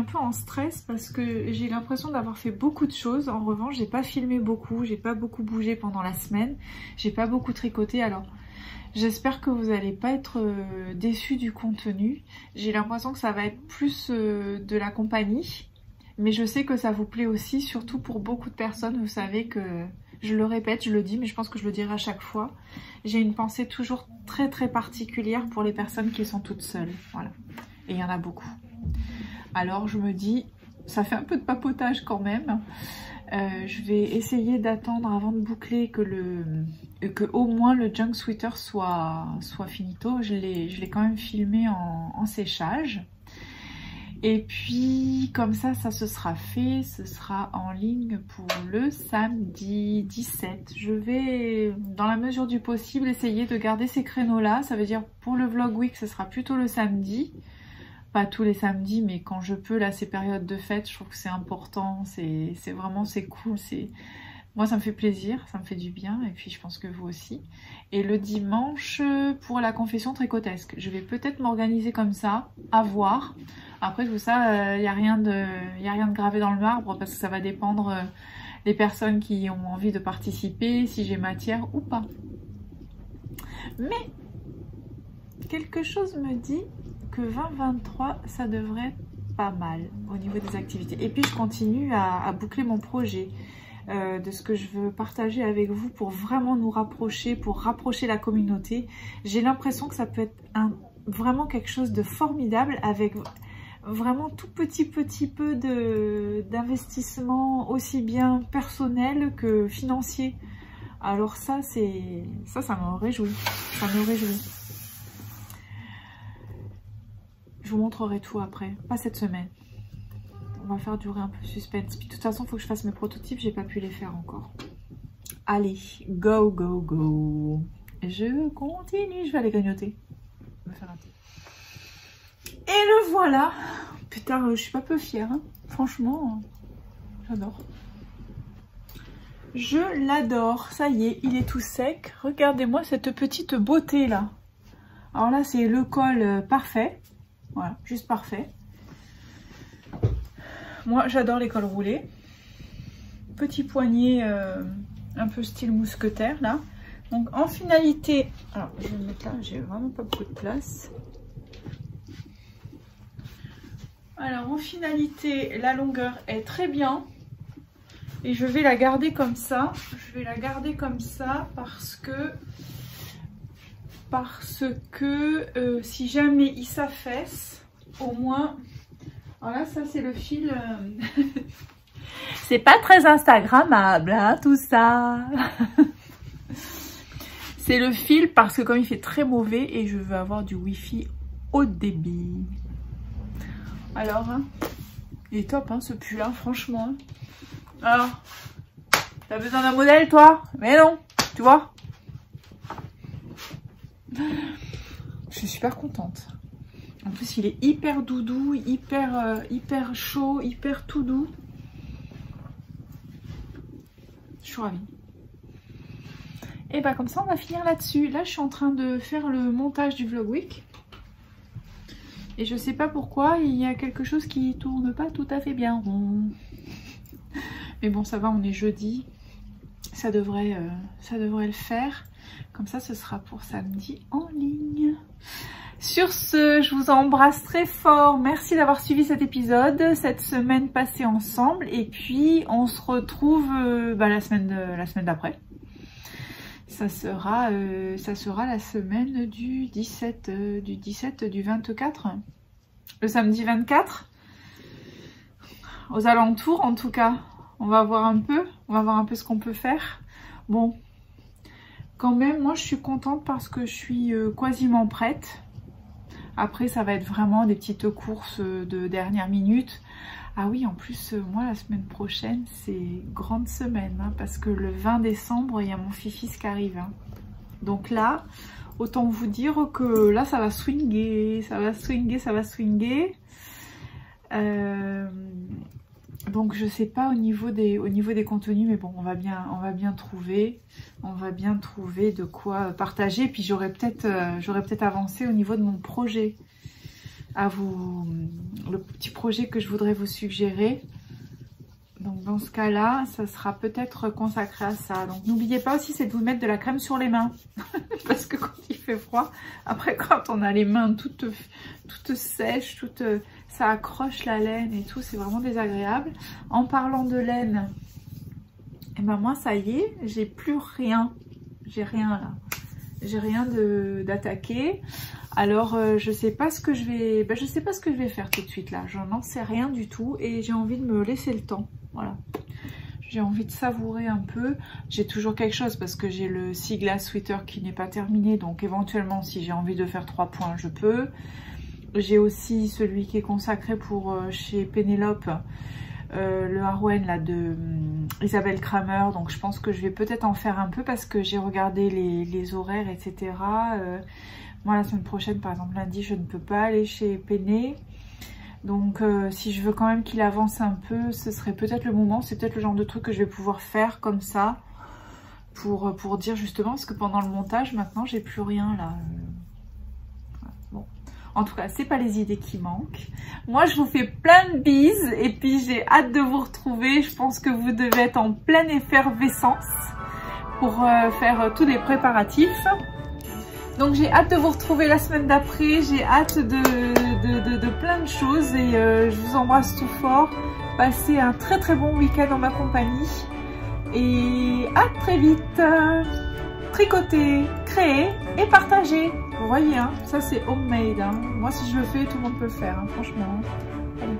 peu en stress parce que j'ai l'impression d'avoir fait beaucoup de choses. En revanche, j'ai pas filmé beaucoup. J'ai pas beaucoup bougé pendant la semaine. J'ai pas beaucoup tricoté. Alors... j'espère que vous n'allez pas être déçus du contenu. J'ai l'impression que ça va être plus de la compagnie. Mais je sais que ça vous plaît aussi, surtout pour beaucoup de personnes. Vous savez que, je le répète, je le dis, mais je pense que je le dirai à chaque fois. J'ai une pensée toujours très très particulière pour les personnes qui sont toutes seules. Voilà. Et il y en a beaucoup. Alors je me dis, ça fait un peu de papotage quand même. Je vais essayer d'attendre avant de boucler que au moins le junk sweater soit finito. Je l'ai quand même filmé en séchage. Et puis comme ça se sera fait, ce sera en ligne pour le samedi 17. Je vais, dans la mesure du possible, essayer de garder ces créneaux-là. Ça veut dire pour le vlog week, ce sera plutôt le samedi. Pas tous les samedis, mais quand je peux, là, ces périodes de fête, je trouve que c'est important. C'est vraiment, c'est cool. Moi, ça me fait plaisir, ça me fait du bien. Et puis, je pense que vous aussi. Et le dimanche, pour la confession tricotesque, je vais peut-être m'organiser comme ça, à voir. Après, tout ça, il n'y a rien de gravé dans le marbre parce que ça va dépendre des personnes qui ont envie de participer, si j'ai matière ou pas. Mais, quelque chose me dit que 2023, ça devrait être pas mal au niveau des activités. Et puis, je continue à boucler mon projet. De ce que je veux partager avec vous pour vraiment nous rapprocher, pour rapprocher la communauté. J'ai l'impression que ça peut être vraiment quelque chose de formidable avec vraiment tout petit peu d'investissement aussi bien personnel que financier. Alors ça me réjouit. Ça me réjouit. Je vous montrerai tout après, pas cette semaine. On va faire durer un peu le suspense. Puis de toute façon, il faut que je fasse mes prototypes. J'ai pas pu les faire encore. Allez, go, go, go. Je continue. Je vais aller grignoter. Me faire un thé. Et le voilà. Putain, je suis pas peu fière. Hein. Franchement, j'adore. Je l'adore. Ça y est, il est tout sec. Regardez-moi cette petite beauté là. Alors là, c'est le col parfait. Voilà, juste parfait. Moi, j'adore les cols roulés. Petit poignet un peu style mousquetaire, là. Donc, en finalité... Alors, je vais me mettre là, j'ai vraiment pas beaucoup de place. Alors, en finalité, la longueur est très bien. Et je vais la garder comme ça. Je vais la garder comme ça parce que si jamais il s'affaisse, au moins... Voilà, ça c'est le fil. C'est pas très instagrammable, hein, tout ça. C'est le fil parce que comme il fait très mauvais et je veux avoir du wifi haut débit. Alors, hein, il est top, hein, ce pull, hein, franchement. Alors, t'as besoin d'un modèle, toi? Mais non, tu vois. Je suis super contente. En plus, il est hyper doudou, hyper chaud, hyper tout doux. Je suis ravie. Et bah comme ça, on va finir là-dessus. Là, je suis en train de faire le montage du vlog week. Et je sais pas pourquoi, il y a quelque chose qui tourne pas tout à fait bien rond. Mais bon, ça va, on est jeudi. Ça devrait le faire. Comme ça, ce sera pour samedi en ligne. Sur ce, je vous embrasse très fort. Merci d'avoir suivi cet épisode, cette semaine passée ensemble. Et puis, on se retrouve la semaine d'après. Ça sera la semaine du 17, du 24. Le samedi 24. Aux alentours, en tout cas. On va voir un peu ce qu'on peut faire. Bon, quand même, moi, je suis contente parce que je suis quasiment prête. Après, ça va être vraiment des petites courses de dernière minute. Ah oui, en plus, moi, la semaine prochaine, c'est grande semaine. Hein, parce que le 20 décembre, il y a mon fils qui arrive. Hein. Donc là, autant vous dire que là, ça va swinguer. Ça va swinguer. Donc, je sais pas au niveau des contenus. Mais bon, on va bien trouver. On va bien trouver de quoi partager. Puis j'aurais peut-être avancé au niveau de mon projet. Le petit projet que je voudrais vous suggérer. Donc dans ce cas-là, ça sera peut-être consacré à ça. Donc n'oubliez pas aussi, c'est de vous mettre de la crème sur les mains. Parce que quand il fait froid, après quand on a les mains toutes sèches, ça accroche la laine et tout, c'est vraiment désagréable. En parlant de laine... Et ben moi ça y est, j'ai plus rien. J'ai rien là. J'ai rien d'attaquer. Alors je sais pas ce que je vais faire tout de suite là. J'en sais rien du tout et j'ai envie de me laisser le temps. Voilà. j'ai envie de savourer un peu. J'ai toujours quelque chose parce que j'ai le Sea Glass Sweater qui n'est pas terminé. Donc éventuellement, si j'ai envie de faire 3 points, je peux. J'ai aussi celui qui est consacré pour chez Pénélope. Le Harwen là de Isabelle Kramer, donc je pense que je vais peut-être en faire un peu parce que j'ai regardé les horaires, etc. Moi la semaine prochaine par exemple lundi je ne peux pas aller chez Péné, donc si je veux quand même qu'il avance un peu, ce serait peut-être le moment. C'est peut-être le genre de truc que je vais pouvoir faire comme ça pour dire justement, parce que pendant le montage maintenant j'ai plus rien là. Bon. En tout cas, c'est pas les idées qui manquent. Moi, je vous fais plein de bises et puis j'ai hâte de vous retrouver. Je pense que vous devez être en pleine effervescence pour faire tous les préparatifs. Donc, j'ai hâte de vous retrouver la semaine d'après. J'ai hâte de plein de choses et je vous embrasse tout fort. Passez un très très bon week-end en ma compagnie et à très vite. Tricoter, créer et partager. Vous voyez, hein, ça c'est homemade. Hein. Moi, si je le fais, tout le monde peut le faire, hein, franchement. Allez,